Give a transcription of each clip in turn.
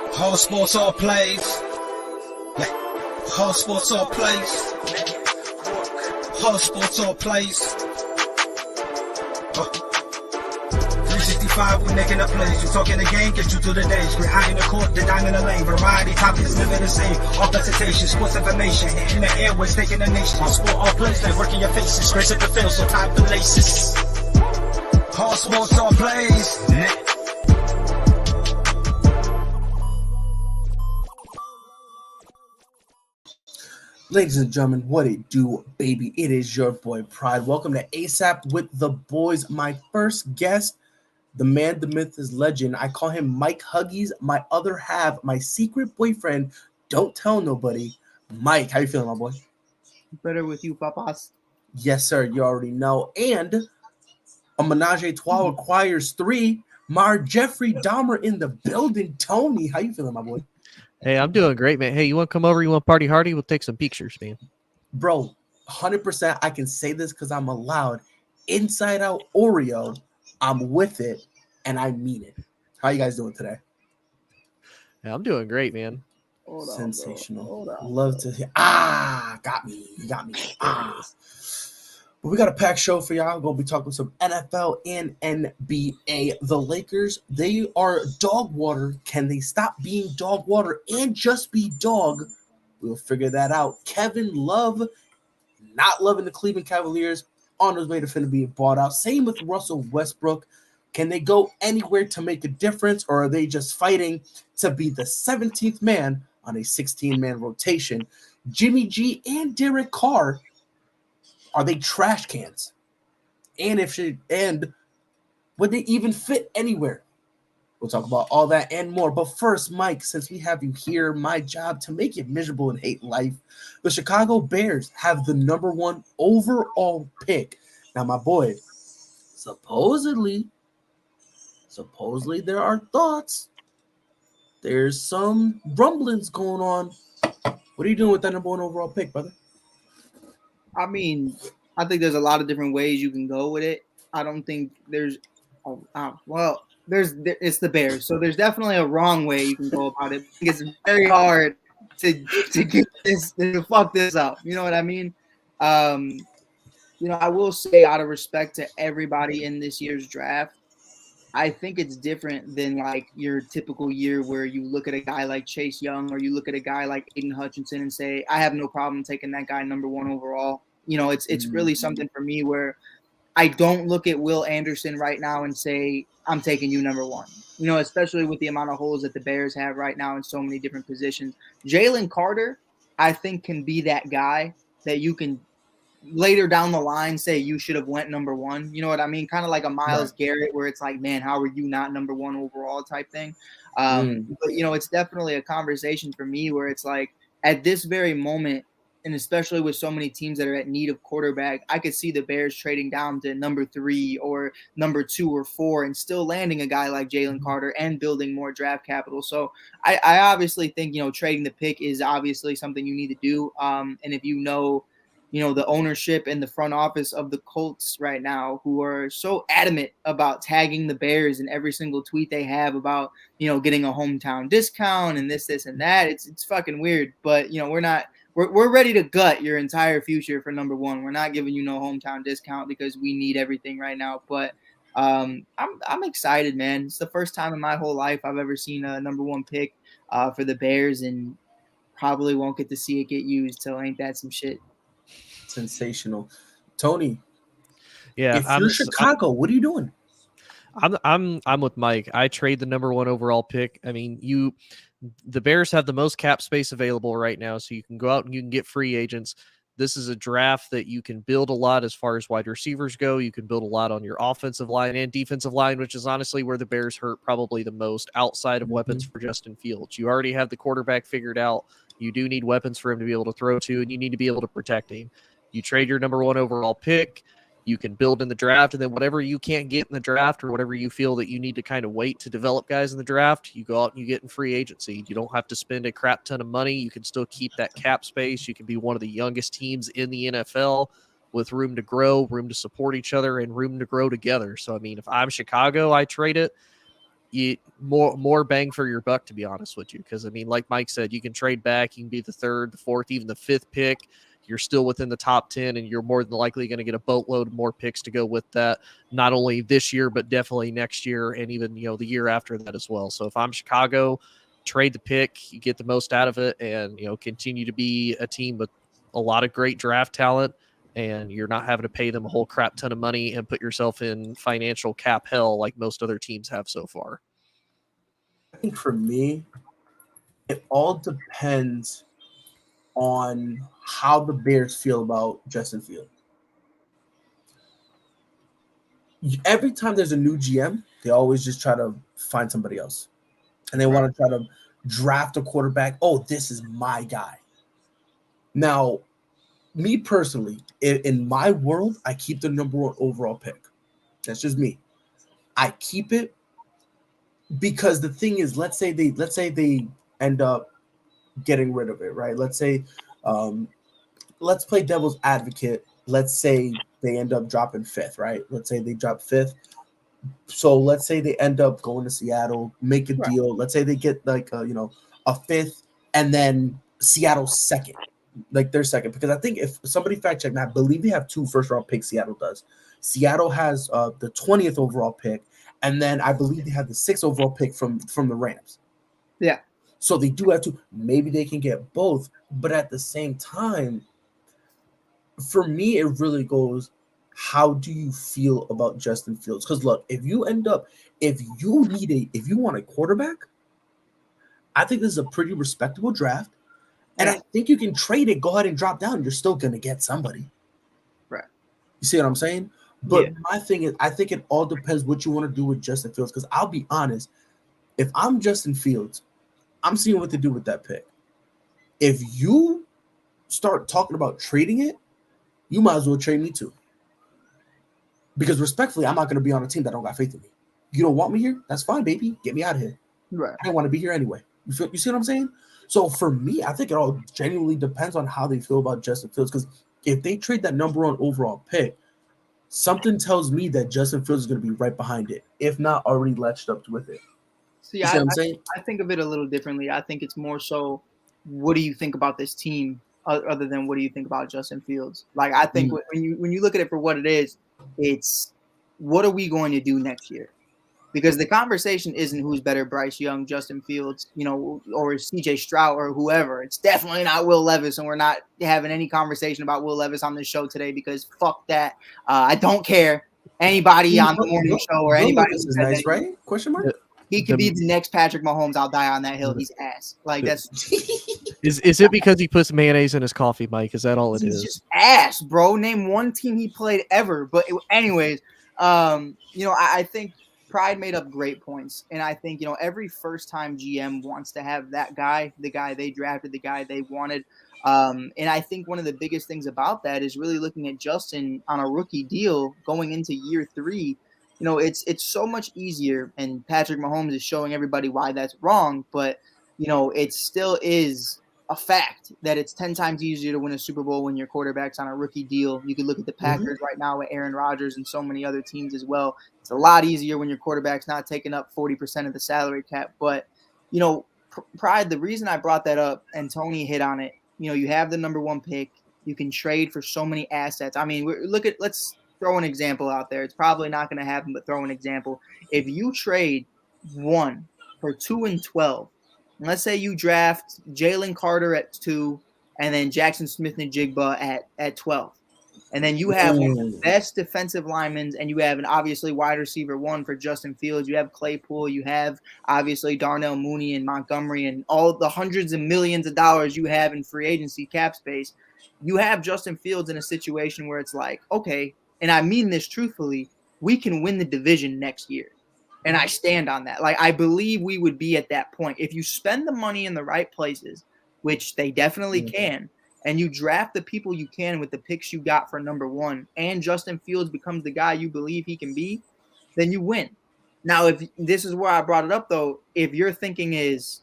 Whole sports all plays. Whole sports all plays. Whole sports all plays. 365, we making up plays. You talking the game, get you to the days. We're high in the court, the dime in the lane. Variety topics, living the same. All presentation, sports information. Hitting the airways, taking the nation. All sport, all plays, they working your faces. Grace at the field, so tie the laces. Whole sports all plays. Ladies and gentlemen, what it do, baby? It is your boy Pride. Welcome to ASAP with the boys. My first guest, the man, the myth, is legend. I call him Mike Huggies, my other half, my secret boyfriend. Don't tell nobody. Mike, how you feeling, my boy? Better with you, papas. Yes, sir. You already know. And a menage a trois requires three. Mar Jeffrey Dahmer in the building. Tony, how you feeling, my boy? Hey, I'm doing great, man. Hey, you want to come over? You want party hardy? We'll take some pictures, man. Bro, 100% I can say this because I'm allowed. Inside Out Oreo, I'm with it, and I mean it. How you guys doing today? Yeah, I'm doing great, man. Sensational. Love to hear. Got me. You got me. But we got a packed show for y'all. We're going to be talking some NFL and NBA. The Lakers, they are dog water. Can they stop being dog water and just be dog? We'll figure that out. Kevin Love, not loving the Cleveland Cavaliers, on his way to finna be bought out. Same with Russell Westbrook. Can they go anywhere to make a difference, or are they just fighting to be the 17th man on a 16-man rotation? Jimmy G and Derek Carr, are they trash cans? And would they even fit anywhere? We'll talk about all that and more. But first, Mike, since we have you here, my job to make you miserable and hate life. The Chicago Bears have the number 1 overall pick. Now, my boy, supposedly there are thoughts. There's some rumblings going on. What are you doing with that number 1 overall pick, brother? I mean, I think there's a lot of different ways you can go with it. I don't think there's it's the Bears, so there's definitely a wrong way you can go about it. It's very hard to get this to fuck this up. You know what I mean? I will say, out of respect to everybody in this year's draft, I think it's different than like your typical year where you look at a guy like Chase Young or you look at a guy like Aiden Hutchinson and say, I have no problem taking that guy number 1 overall. It's really something for me where I don't look at Will Anderson right now and say, I'm taking you number 1, especially with the amount of holes that the Bears have right now in so many different positions. Jalen Carter, I think, can be that guy that you can later down the line say you should have went number 1. You know what I mean? Kind of like a Myles Garrett where it's like, man, how are you not number 1 overall type thing? But, it's definitely a conversation for me where it's like at this very moment, and especially with so many teams that are at need of quarterback, I could see the Bears trading down to number 3 or number 2 or 4 and still landing a guy like Jalen Carter and building more draft capital. So I obviously think, trading the pick is obviously something you need to do. And if the ownership and the front office of the Colts right now, who are so adamant about tagging the Bears in every single tweet they have about, getting a hometown discount and this and that. It's fucking weird, but we're ready to gut your entire future for number 1. We're not giving you no hometown discount because we need everything right now. But I'm excited, man. It's the first time in my whole life I've ever seen a number 1 pick for the Bears, and probably won't get to see it get used till ain't that some shit. Sensational. Tony, yeah, if you're Chicago, what are you doing? I'm with Mike. I trade the number 1 overall pick. I mean, the Bears have the most cap space available right now, so you can go out and you can get free agents. This is a draft that you can build a lot as far as wide receivers go. You can build a lot on your offensive line and defensive line, which is honestly where the Bears hurt probably the most outside of weapons for Justin Fields. You already have the quarterback figured out. You do need weapons for him to be able to throw to, and you need to be able to protect him. You trade your number 1 overall pick. You can build in the draft, and then whatever you can't get in the draft or whatever you feel that you need to kind of wait to develop guys in the draft, you go out and you get in free agency. You don't have to spend a crap ton of money. You can still keep that cap space. You can be one of the youngest teams in the NFL with room to grow, room to support each other, and room to grow together. So, I mean, if I'm Chicago, I trade it. more bang for your buck, to be honest with you. Because I mean, like Mike said, you can trade back, you can be the third, the fourth, even the fifth pick. You're still within the top 10, and you're more than likely going to get a boatload more picks to go with that, not only this year, but definitely next year and even, the year after that as well. So if I'm Chicago, trade the pick, you get the most out of it, and, continue to be a team with a lot of great draft talent, and you're not having to pay them a whole crap ton of money and put yourself in financial cap hell like most other teams have so far. I think for me, it all depends on how the Bears feel about Justin Fields. Every time there's a new GM, they always just try to find somebody else. And they want to try to draft a quarterback. Oh, this is my guy. Now, me personally, in my world, I keep the number 1 overall pick. That's just me. I keep it because the thing is, let's say they end up getting rid of it, right? Let's say, let's play devil's advocate. Let's say they end up dropping 5th, right? Let's say they drop 5th. So let's say they end up going to Seattle, make a deal. Let's say they get like a 5th, and then Seattle's 2nd, like their 2nd. Because I think if somebody fact check, and I believe they have 2 first-round picks. Seattle does. Seattle has the 20th overall pick, and then I believe they have the 6th overall pick from the Rams. Yeah. So they do have to. Maybe they can get both, but at the same time, for me, it really goes, how do you feel about Justin Fields? Because look, if you want a quarterback, I think this is a pretty respectable draft. And I think you can trade it, go ahead and drop down. You're still going to get somebody. Right. You see what I'm saying? But my thing is, I think it all depends what you want to do with Justin Fields. Because I'll be honest, if I'm Justin Fields, I'm seeing what to do with that pick. If you start talking about trading it, you might as well trade me too. Because respectfully, I'm not going to be on a team that don't got faith in me. You don't want me here? That's fine, baby. Get me out of here. Right. I don't want to be here anyway. You see what I'm saying? So for me, I think it all genuinely depends on how they feel about Justin Fields. Because if they trade that number 1 overall pick, something tells me that Justin Fields is going to be right behind it, if not already latched up with it. See, what I'm saying? I think of it a little differently. I think it's more so, what do you think about this team, other than what do you think about Justin Fields? Like, I think when you look at it for what it is, it's what are we going to do next year? Because the conversation isn't who's better, Bryce Young, Justin Fields, or CJ Stroud or whoever. It's definitely not Will Levis, and we're not having any conversation about Will Levis on this show today because fuck that. I don't care. Anybody on the morning show or anybody is nice, right? Question mark. He could be the next Patrick Mahomes. I'll die on that hill. He's ass. Like that's. Is it because he puts mayonnaise in his coffee, Mike? Is that all it is? He's just ass, bro. Name one team he played ever. But anyways, I think Pride made up great points, and I think every first-time GM wants to have that guy, the guy they drafted, the guy they wanted. And I think one of the biggest things about that is really looking at Justin on a rookie deal going into year 3. It's so much easier, and Patrick Mahomes is showing everybody why that's wrong, but it still is a fact that it's 10 times easier to win a Super Bowl when your quarterback's on a rookie deal. You could look at the Packers right now with Aaron Rodgers and so many other teams as well. It's a lot easier when your quarterback's not taking up 40% of the salary cap. But, Pride, the reason I brought that up, and Tony hit on it, you have the number 1 pick. You can trade for so many assets. I mean, let's throw an example out there. It's probably not going to happen, but throw an example. If you trade 1 for 2 and 12, let's say you draft Jalen Carter at 2 and then Jackson Smith-Njigba at 12. And then you have one of the best defensive linemen, and you have an obviously wide receiver 1 for Justin Fields. You have Claypool. You have obviously Darnell Mooney and Montgomery and all the hundreds of millions of dollars you have in free agency cap space. You have Justin Fields in a situation where it's like, okay, and I mean this truthfully, we can win the division next year. And I stand on that. Like, I believe we would be at that point. If you spend the money in the right places, which they definitely can, and you draft the people you can with the picks you got for number 1, and Justin Fields becomes the guy you believe he can be, then you win. Now, if this is where I brought it up, though, if your thinking is,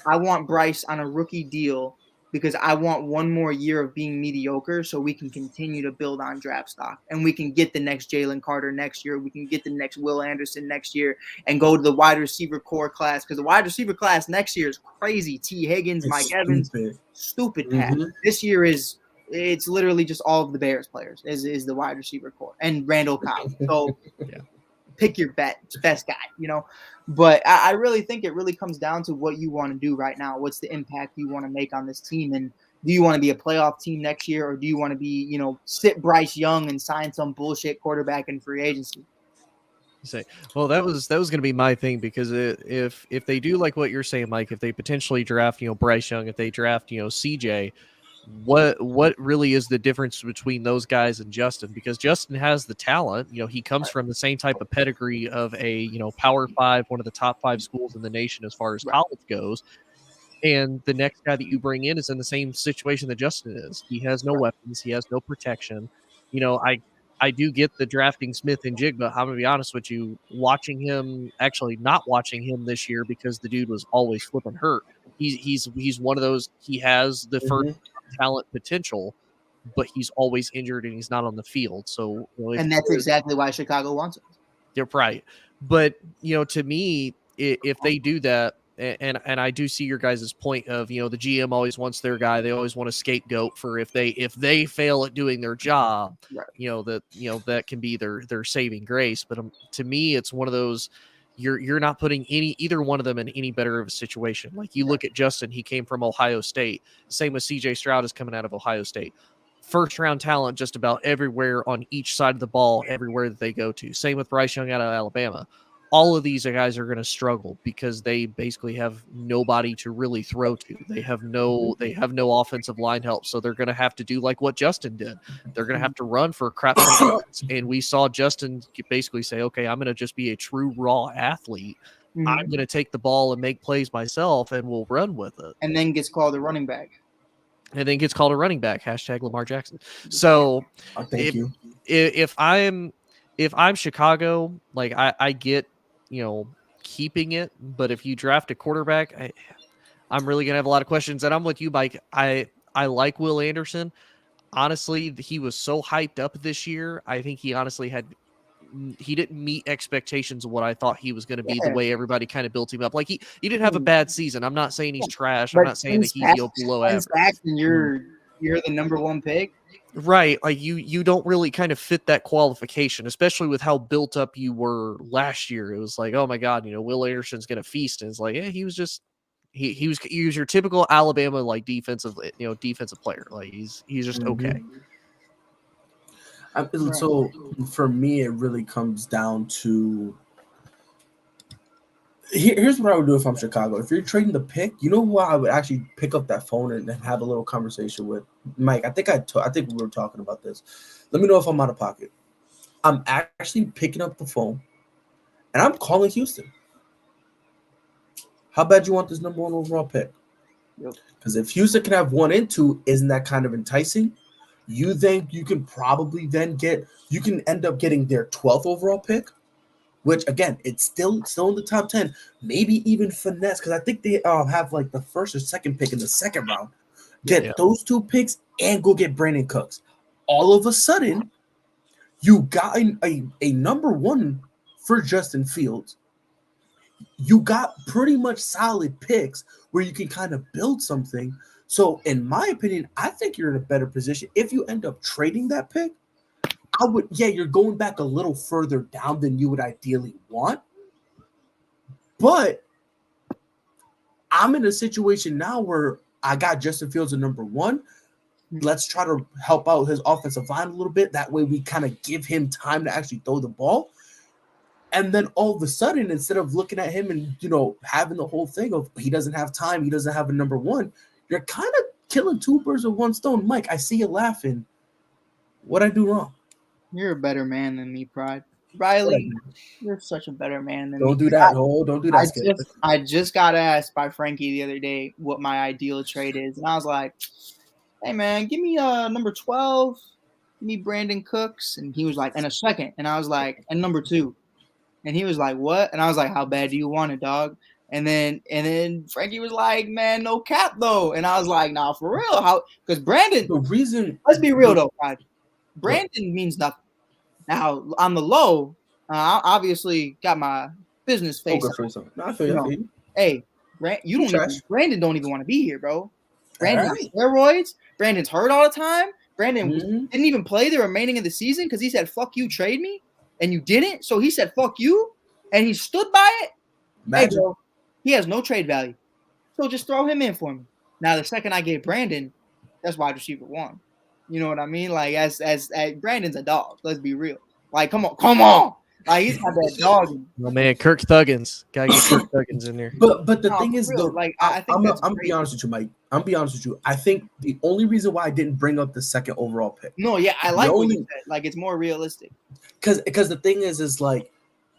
I want Bryce on a rookie deal because I want one more year of being mediocre so we can continue to build on draft stock and we can get the next Jalen Carter next year. We can get the next Will Anderson next year and go to the wide receiver core class because the wide receiver class next year is crazy. T. Higgins, Mike Evans, stupid pass. This year it's literally just all of the Bears players is the wide receiver core and Randall Cobb. So pick your best guy, you know. But I really think it really comes down to what you want to do right now. What's the impact you want to make on this team? And do you want to be a playoff team next year, or do you want to be, you know, sit Bryce Young and sign some bullshit quarterback in free agency? Well, that was going to be my thing, because if they do like what you're saying, Mike, if they potentially draft, you know, Bryce Young, if they draft, you know, CJ, what really is the difference between those guys and Justin? Because Justin has the talent, you know, he comes from the same type of pedigree of a, you know, Power 5, one of the top 5 schools in the nation as far as college goes. And the next guy that you bring in is in the same situation that Justin is. He has no weapons, he has no protection. You know, I do get the drafting Smith and Jigba. I'm gonna be honest with you, actually not watching him this year because the dude was always flipping hurt. He's one of those. He has the first talent potential, but he's always injured and he's not on the field. So, you know, and that's exactly why Chicago wants him. You're right. But, you know, to me, if they do that, and I do see your guys' point of, you know, the GM always wants their guy. They always want a scapegoat for if they fail at doing their job, you know, that can be their saving grace. But to me, it's one of those, you're not putting either one of them in any better of a situation. Like, you look at Justin, he came from Ohio State. Same with CJ Stroud is coming out of Ohio State. First round talent just about everywhere on each side of the ball, everywhere that they go to. Same with Bryce Young out of Alabama. All of these guys are going to struggle because they basically have nobody to really throw to. They have no offensive line help, so they're going to have to do like what Justin did. They're going to have to run for crap yards. And we saw Justin basically say, "Okay, I'm going to just be a true raw athlete. I'm going to take the ball and make plays myself, and we'll run with it." And then gets called a running back. Hashtag Lamar Jackson. So if I'm Chicago, like I get, you know, keeping it, but if you draft a quarterback, I'm really gonna have a lot of questions. And I'm with you, Mike. I like Will Anderson. Honestly, he was so hyped up this year. I think he honestly he didn't meet expectations of what I thought he was going to be, the way everybody kind of built him up. Like, he didn't have a bad season. I'm not saying he's trash. I'm not saying that he's below average. And you're the number 1 pick. Right. Like, you don't really kind of fit that qualification, especially with how built up you were last year. It was like, oh my God, you know, Will Anderson's going to feast. And it's like, yeah, he was just, he was your typical Alabama, like, defensive player. Like, he's just okay. So for me, it really comes down to, here's what I would do if I'm Chicago. If you're trading the pick, you know who I would actually pick up that phone and have a little conversation with? Mike, I think we were talking about this. Let me know if I'm out of pocket. I'm actually picking up the phone and I'm calling Houston. How bad you want this number 1 overall pick? Because if Houston can have 1 and 2, isn't that kind of enticing? You think you can probably then you can end up getting their 12th overall pick, which again, it's still in the top 10, maybe even finesse, because I think they have like the first or second pick in the second round. Get those 2 picks and go get Brandon Cooks. All of a sudden, you got a number 1 for Justin Fields. You got pretty much solid picks where you can kind of build something. So, in my opinion, I think you're in a better position. If you end up trading that pick, you're going back a little further down than you would ideally want. But I'm in a situation now where I got Justin Fields at number 1. Let's try to help out his offensive line a little bit. That way we kind of give him time to actually throw the ball. And then all of a sudden, instead of looking at him and, you know, having the whole thing of he doesn't have time, he doesn't have a number 1, you're kind of killing 2 birds with 1 stone. Mike, I see you laughing. What'd I do wrong? You're a better man than me, Pride. Riley, you're such a better man than me. Don't do that. Don't do that. I just got asked by Frankie the other day what my ideal trade is. And I was like, hey, man, give me number 12. Give me Brandon Cooks. And he was like, and a second. And I was like, and number 2. And he was like, what? And I was like, how bad do you want it, dog? And then Frankie was like, man, no cap though. And I was like, nah, for real. How? Because Brandon, The reason, let's be real though, Rod. Brandon means nothing. Now on the low, I obviously got my business face. good for yourself. No, I feel you. I feel you. Hey, Brandon don't even want to be here, bro. Brandon on steroids. Brandon's hurt all the time. Brandon didn't even play the remaining of the season because he said, fuck you, trade me. And you didn't. So he said, fuck you. And he stood by it. Hey, bro, he has no trade value. So just throw him in for me. Now, the second I get Brandon, that's wide receiver 1. You know what I mean? Like, as Brandon's a dog. Let's be real. Like, come on. Like, he's got that dog. Oh man, Kirk Thuggins. Gotta get Kirk Thuggins in there. But the thing is, though, like, I think I'm be honest with you, Mike. I'm be honest with you. I think the only reason why I didn't bring up the second overall pick. No, yeah, I like what you said. Like, it's more realistic. Because the thing is like,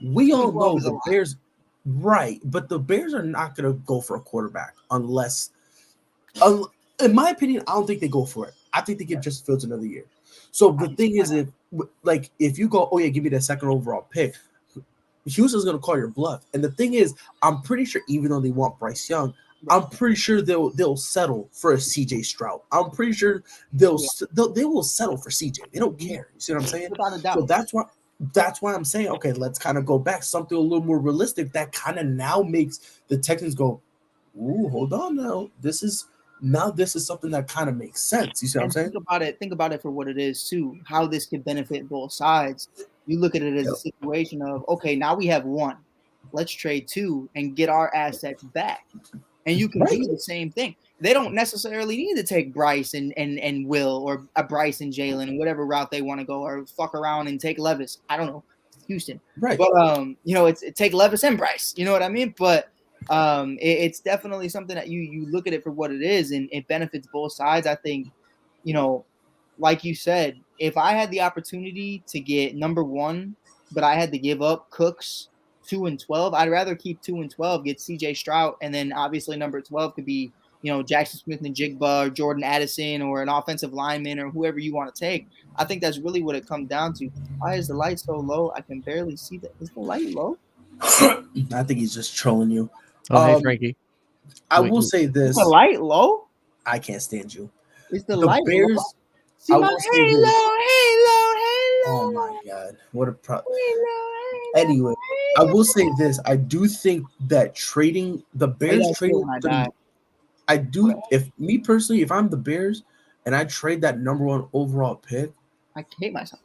we all know the Bears, right? But the Bears are not going to go for a quarterback unless, in my opinion, I don't think they go for it. I think they give Justin Fields another year. So the thing is, if you go, oh yeah, give me that second overall pick, Houston's going to call your bluff. And the thing is, I'm pretty sure even though they want Bryce Young, I'm pretty sure they'll settle for a CJ Stroud. I'm pretty sure they will settle for CJ. They don't care. You see what I'm saying? Without a doubt. So that's why I'm saying, okay, let's kind of go back something a little more realistic that kind of now makes the Texans go, ooh, hold on now. This is something that kind of makes sense. You see what I'm saying? Think about it for what it is too. How this could benefit both sides. You look at it as a situation of, okay, now we have 1. Let's trade 2 and get our assets back. And you can do the same thing. They don't necessarily need to take Bryce and Will, or a Bryce and Jalen, whatever route they want to go, or fuck around and take Levis. I don't know, Houston. Right. But it's take Levis and Bryce. You know what I mean? But it's definitely something that you look at it for what it is, and it benefits both sides. I think, like you said, if I had the opportunity to get number 1, but I had to give up Cooks 2 and 12, I'd rather keep 2 and 12, get CJ Stroud, and then obviously number 12 could be, Jackson Smith and Jigba, or Jordan Addison, or an offensive lineman, or whoever you want to take. I think that's really what it comes down to. Why is the light so low? I can barely see that. Is the light low? I think he's just trolling you. Oh, hey, Frankie. I will say this. Is the light low? I can't stand you. Is the light Bears, low? See my halo. Oh my God. What a problem. Anyway, I will say this. I do think that trading the Bears I do. If me personally, if I'm the Bears and I trade that number 1 overall pick, I hate myself.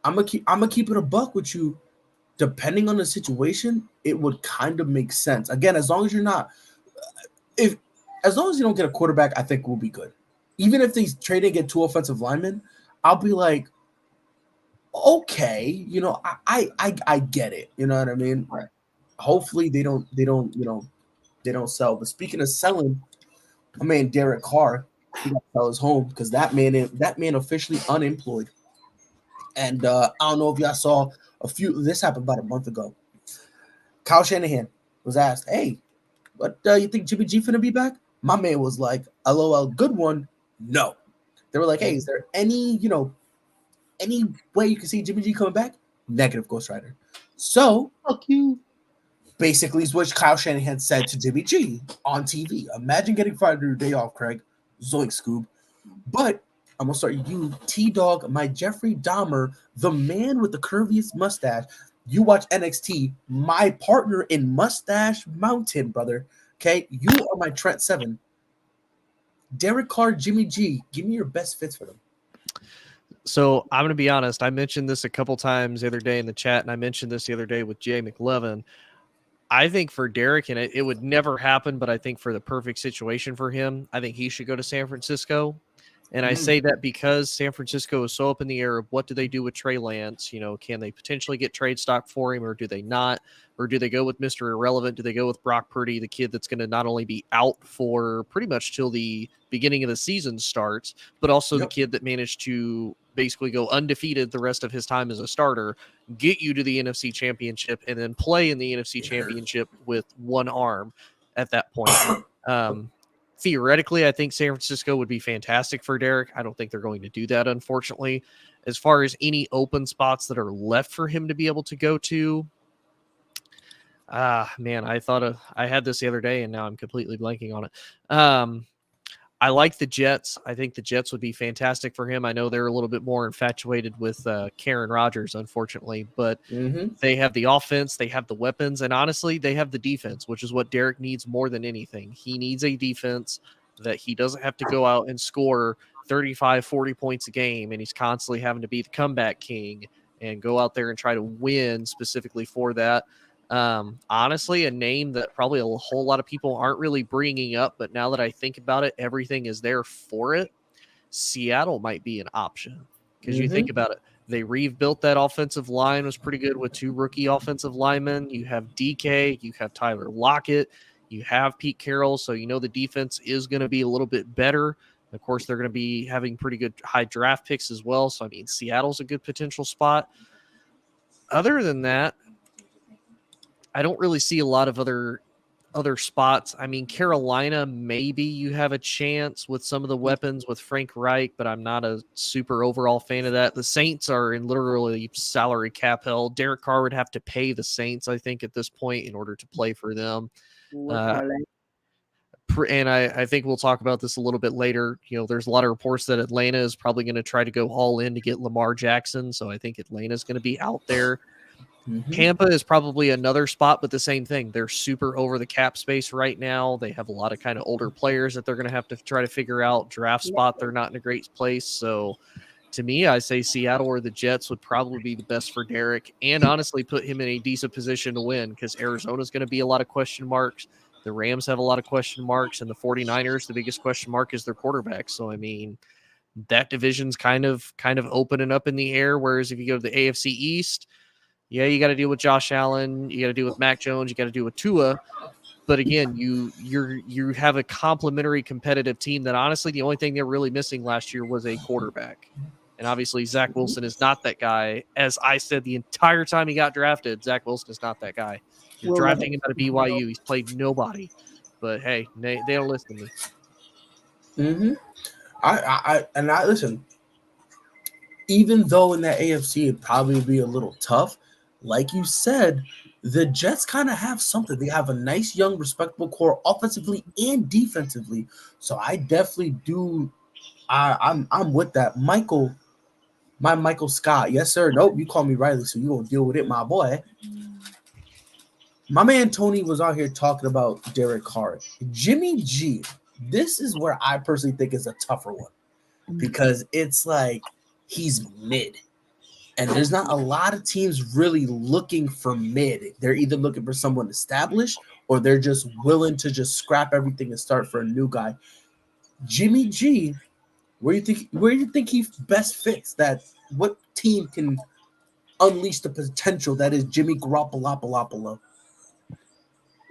I'm gonna keep it a buck with you. Depending on the situation, it would kind of make sense. Again, as long as you're not, as long as you don't get a quarterback, I think we'll be good. Even if they trade and get 2 offensive linemen, I'll be like, okay, I get it. You know what I mean? Right. Hopefully they don't sell. But speaking of selling, my man Derek Carr, he got to sell his home because that man officially unemployed. And I don't know if y'all saw this happened about a month ago. Kyle Shanahan was asked, hey, what you think Jimmy G finna be back? My man was like, LOL, good one. No. They were like, hey, is there any way you can see Jimmy G coming back? Negative, Ghost Rider. So, fuck you. Basically, is what Kyle Shanahan said to Jimmy G on TV. Imagine getting fired on your day off, Craig. Zoink, Scoob. But I'm going to start you, T-Dog, my Jeffrey Dahmer, the man with the curviest mustache. You watch NXT, my partner in Mustache Mountain, brother. Okay? You are my Trent 7. Derek Carr, Jimmy G, give me your best fits for them. So I'm going to be honest. I mentioned this a couple times the other day in the chat, and I mentioned this the other day with Jay McLevin. I think for Derek, and it would never happen, but I think for the perfect situation for him, I think he should go to San Francisco. And I say that because San Francisco is so up in the air of what do they do with Trey Lance? Can they potentially get trade stock for him, or do they not? Or do they go with Mr. Irrelevant? Do they go with Brock Purdy, the kid that's going to not only be out for pretty much till the beginning of the season starts, but also the kid that managed to basically go undefeated the rest of his time as a starter, get you to the NFC Championship, and then play in the NFC Championship with one arm at that point. Theoretically, I think San Francisco would be fantastic for Derek. I don't think they're going to do that, unfortunately. As far as any open spots that are left for him to be able to go to, Man, I had this the other day and now I'm completely blanking on it. I like the Jets. I think the Jets would be fantastic for him. I know they're a little bit more infatuated with Karen Rodgers, unfortunately, but they have the offense, they have the weapons, and honestly, they have the defense, which is what Derek needs more than anything. He needs a defense that he doesn't have to go out and score 35, 40 points a game, and he's constantly having to be the comeback king and go out there and try to win specifically for that. Honestly, a name that probably a whole lot of people aren't really bringing up, but now that I think about it, everything is there for it. Seattle might be an option because you think about it. They rebuilt that offensive line, was pretty good with 2 rookie offensive linemen. You have DK, you have Tyler Lockett, you have Pete Carroll, so you know the defense is going to be a little bit better. Of course, they're going to be having pretty good high draft picks as well. So, I mean, Seattle's a good potential spot. Other than that, I don't really see a lot of other spots. I mean, Carolina, maybe you have a chance with some of the weapons with Frank Reich, but I'm not a super overall fan of that. The Saints are in literally salary cap hell. Derek Carr would have to pay the Saints, I think, at this point in order to play for them. And I think we'll talk about this a little bit later. You know, there's a lot of reports that Atlanta is probably going to try to go all in to get Lamar Jackson. So I think Atlanta is going to be out there. Tampa is probably another spot, but the same thing. They're super over the cap space right now. They have a lot of kind of older players that they're going to have to try to figure out. Draft spot, they're not in a great place. So to me, I say Seattle or the Jets would probably be the best for Derek and honestly put him in a decent position to win because Arizona's going to be a lot of question marks. The Rams have a lot of question marks, and the 49ers, the biggest question mark is their quarterback. So, I mean, that division's kind of opening up in the air, whereas if you go to the AFC East, yeah, you got to deal with Josh Allen. You got to deal with Mac Jones. You got to deal with Tua. But again, you have a complementary competitive team that honestly the only thing they're really missing last year was a quarterback. And obviously Zach Wilson is not that guy. As I said the entire time he got drafted, Zach Wilson is not that guy. You're drafting him out of BYU. He's played nobody. But hey, they don't listen to me. I listen. Even though in that AFC it'd probably be a little tough, like you said, the Jets kind of have something. They have a nice, young, respectable core offensively and defensively. So I definitely do. I'm with that. Michael Scott. Yes, sir. Nope, you call me Riley, so you gonna deal with it, my boy. My man Tony was out here talking about Derek Carr. Jimmy G. This is where I personally think is a tougher one because it's like he's mid. And there's not a lot of teams really looking for mid. They're either looking for someone established or they're just willing to just scrap everything and start for a new guy. Jimmy G, where do you think he best fits? That what team can unleash the potential that is Jimmy Garoppolo?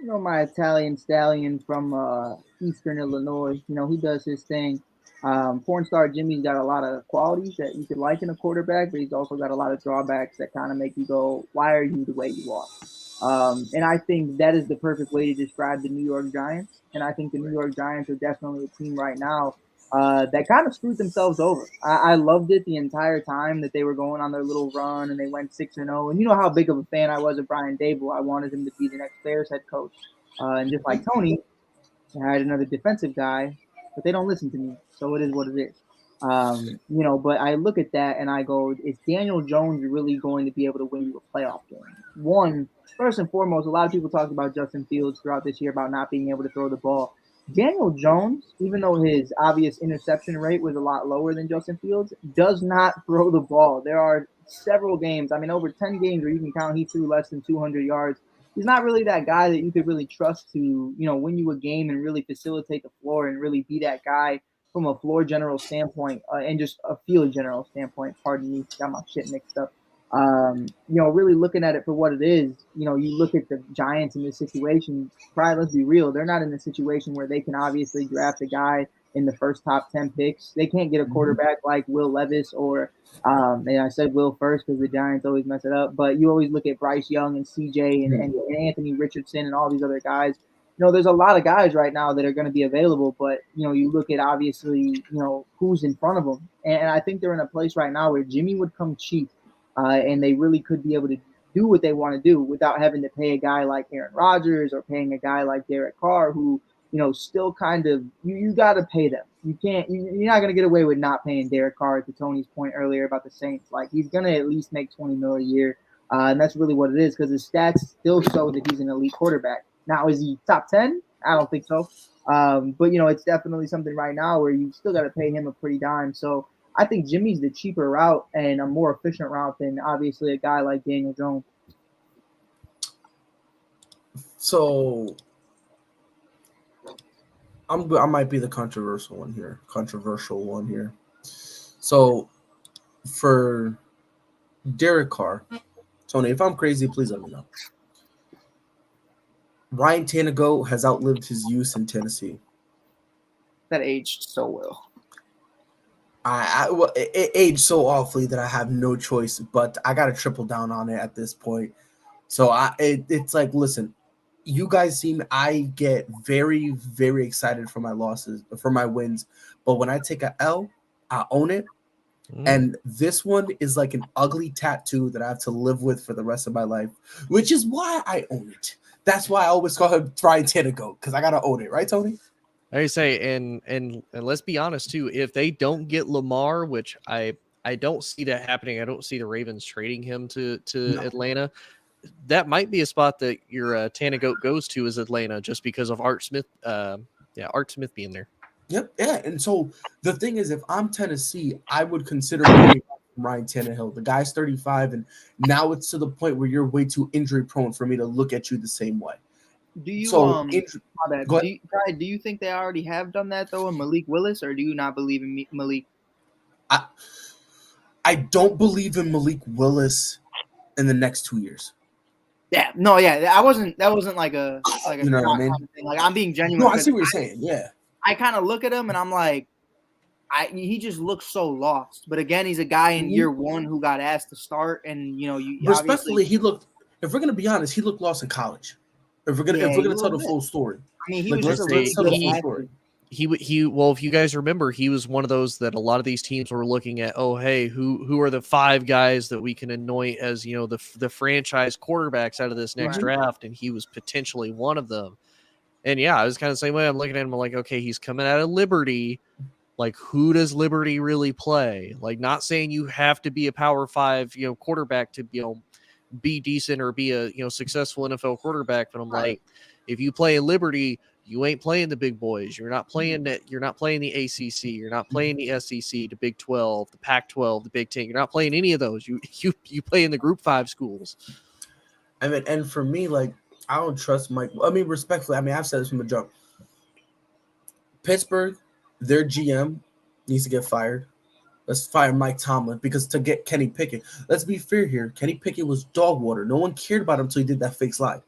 You know, my Italian stallion from Eastern Illinois. You know, he does his thing. Porn star Jimmy's got a lot of qualities that you could like in a quarterback, but he's also got a lot of drawbacks that kind of make you go, why are you the way you are? And I think that is the perfect way to describe the New York Giants. And I think the New York Giants are definitely a team right now that kind of screwed themselves over. I loved it the entire time that they were going on their little run and they went 6-0. And you know how big of a fan I was of Brian Dable. I wanted him to be the next Bears head coach. And just like Tony, I had another defensive guy, but they don't listen to me. So it is what it is. You know, but I look at that and I go, is Daniel Jones really going to be able to win you a playoff game? One, first and foremost, a lot of people talked about Justin Fields throughout this year about not being able to throw the ball. Daniel Jones, even though his obvious interception rate was a lot lower than Justin Fields, does not throw the ball. There are several games, I mean, over 10 games where you can count he threw less than 200 yards. He's not really that guy that you could really trust to, you know, win you a game and really facilitate the floor and really be that guy from a floor general standpoint and just a field general standpoint. Pardon me, got my shit mixed up. You know, really looking at it for what it is, you know, you look at the Giants in this situation, probably let's be real, they're not in a situation where they can obviously draft a guy in the first top 10 picks. They can't get a quarterback like Will Levis or, and I said Will first because the Giants always mess it up, but you always look at Bryce Young and CJ and Anthony Richardson and all these other guys. You know, there's a lot of guys right now that are going to be available, but, you know, you look at obviously, you know, who's in front of them. And I think they're in a place right now where Jimmy would come cheap. And they really could be able to do what they want to do without having to pay a guy like Aaron Rodgers or paying a guy like Derek Carr, who, still kind of, you got to pay them. You can't, you're not going to get away with not paying Derek Carr, to Tony's point earlier about the Saints. Like, he's going to at least make $20 million a year. And that's really what it is, because his stats still show that he's an elite quarterback. Now, is he top 10? I don't think so. But it's definitely something right now where you still got to pay him a pretty dime. So I think Jimmy's the cheaper route and a more efficient route than obviously a guy like Daniel Jones. So I might be the controversial one here. So for Derek Carr, Tony, if I'm crazy, please let me know. Ryan Tannehill has outlived his use in Tennessee. That aged so well. It aged so awfully that I have no choice, but I got to triple down on it at this point. So it's like, listen, you guys I get very, very excited for my losses, for my wins. But when I take a L, I own it. And this one is like an ugly tattoo that I have to live with for the rest of my life, which is why I own it. That's why I always call him Ryan Tannehill, because I got to own it. Right, Tony? I say, and let's be honest too. If they don't get Lamar, which I don't see that happening, I don't see the Ravens trading him to Atlanta. That might be a spot that your Tannehill goes to, is Atlanta, just because of Art Smith. Art Smith being there. Yep, yeah. And so the thing is, if I'm Tennessee, I would consider moving Ryan Tannehill. The guy's 35, and now it's to the point where you're way too injury prone for me to look at you the same way. Do you do you think they already have done that though in Malik Willis, or do you not believe in Malik? I don't believe in Malik Willis in the next 2 years. Yeah, no, yeah, that wasn't like a you know what I mean? Thing. Like, I'm being genuine. No, I see what you're saying. Yeah, I kind of look at him and I'm like, he just looks so lost. But again, he's a guy in year one who got asked to start, and respectfully, he looked. If we're gonna be honest, he looked lost in college. If we're gonna tell the full story, I mean, he like, was let's tell the full story. Well, if you guys remember, he was one of those that a lot of these teams were looking at. Oh, hey, who are the 5 guys that we can anoint as the franchise quarterbacks out of this next draft? And he was potentially one of them. And yeah, I was kind of the same way. I'm looking at him like, okay, he's coming out of Liberty. Like, who does Liberty really play? Like, not saying you have to be a Power 5, quarterback to be decent or be a successful NFL quarterback, but I'm like, if you play in Liberty, you ain't playing the big boys. You're not playing that. You're not playing the ACC. You're not playing the SEC, the Big 12, the Pac-12, the Big 10. You're not playing any of those. You play in the Group 5 schools. I mean, and for me, like, I don't trust Mike. I mean, respectfully, I've said this from the jump. Pittsburgh, their GM needs to get fired. Let's fire Mike Tomlin, because to get Kenny Pickett, let's be fair here. Kenny Pickett was dog water. No one cared about him until he did that fake slide.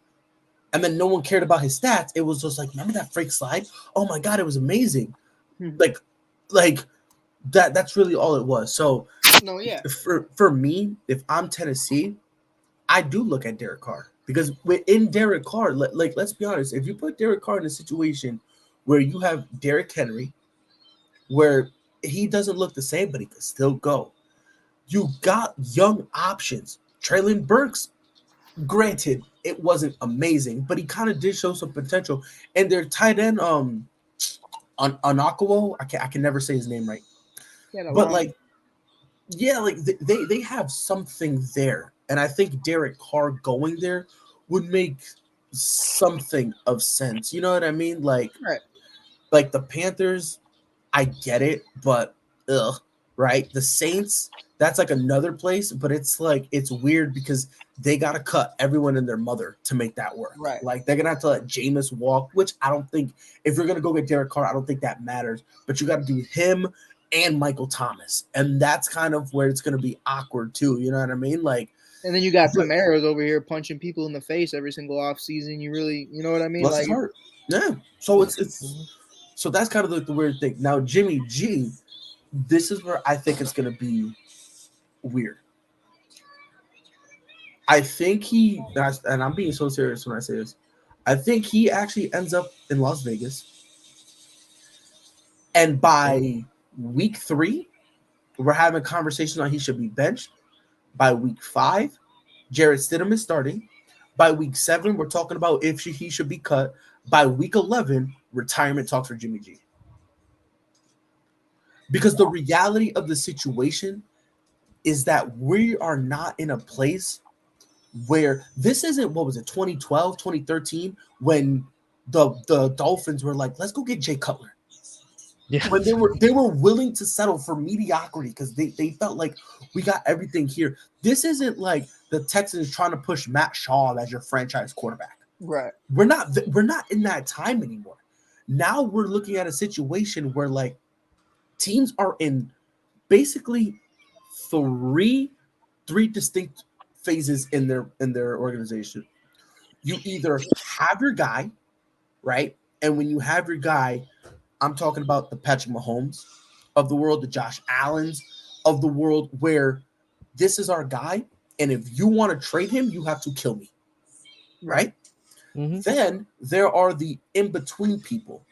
And then no one cared about his stats. It was just like, remember that fake slide? Oh my God, it was amazing. Like that's really all it was. So no, yeah. For me, if I'm Tennessee, I do look at Derek Carr, because in Derek Carr, let's be honest, if you put Derek Carr in a situation where you have Derrick Henry, where he doesn't look the same, but he can still go. You got young options. Traylon Burks, granted, it wasn't amazing, but he kind of did show some potential. And their tight end, Anakwo, I can never say his name right. But they have something there. And I think Derek Carr going there would make something of sense. You know what I mean? Like the Panthers, I get it, but right? The Saints, that's like another place, but it's like, it's weird because they got to cut everyone and their mother to make that work. Right. Like, they're going to have to let Jameis walk, which I don't think, if you're going to go get Derek Carr, I don't think that matters, but you got to do him and Michael Thomas. And that's kind of where it's going to be awkward too. You know what I mean? Like, and then you got Kamara's over here punching people in the face every single offseason. You really, you know what I mean? Like, hurt. Yeah. So so that's kind of the weird thing. Now, Jimmy G, this is where I think it's going to be weird. I think and I'm being so serious when I say this, I think he actually ends up in Las Vegas. And by week 3, we're having a conversation on he should be benched. By week 5, Jarrett Stidham is starting. By week 7, we're talking about if he should be cut. By week 11, retirement talks for Jimmy G. Because the reality of the situation is that we are not in a place where this isn't, what was it, 2012, 2013, when the Dolphins were like, let's go get Jay Cutler. Yeah. When they were willing to settle for mediocrity because they felt like we got everything here. This isn't like the Texans trying to push Matt Schaub as your franchise quarterback. Right. We're not in that time anymore. Now we're looking at a situation where like teams are in basically three distinct phases in their organization. You either have your guy, right? And when you have your guy, I'm talking about the Patrick Mahomes of the world, the Josh Allens of the world, where this is our guy, and if you want to trade him, you have to kill me, right? Mm-hmm. Then there are the in-between people.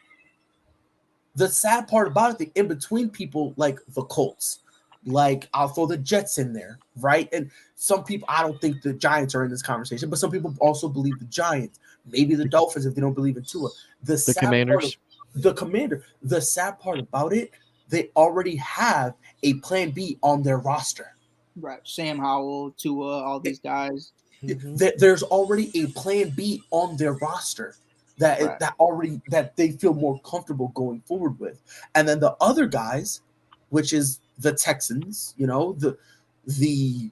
The sad part about it, the in-between people, like the Colts, like I'll throw the Jets in there, right? And some people, I don't think the Giants are in this conversation, but some people also believe the Giants, maybe the Dolphins if they don't believe in Tua. The Commanders. The sad part about it, they already have a plan B on their roster. Right. Sam Howell, Tua, all these guys. Mm-hmm. There's already a plan B on their roster that they feel more comfortable going forward with. And then the other guys, which is the Texans, not the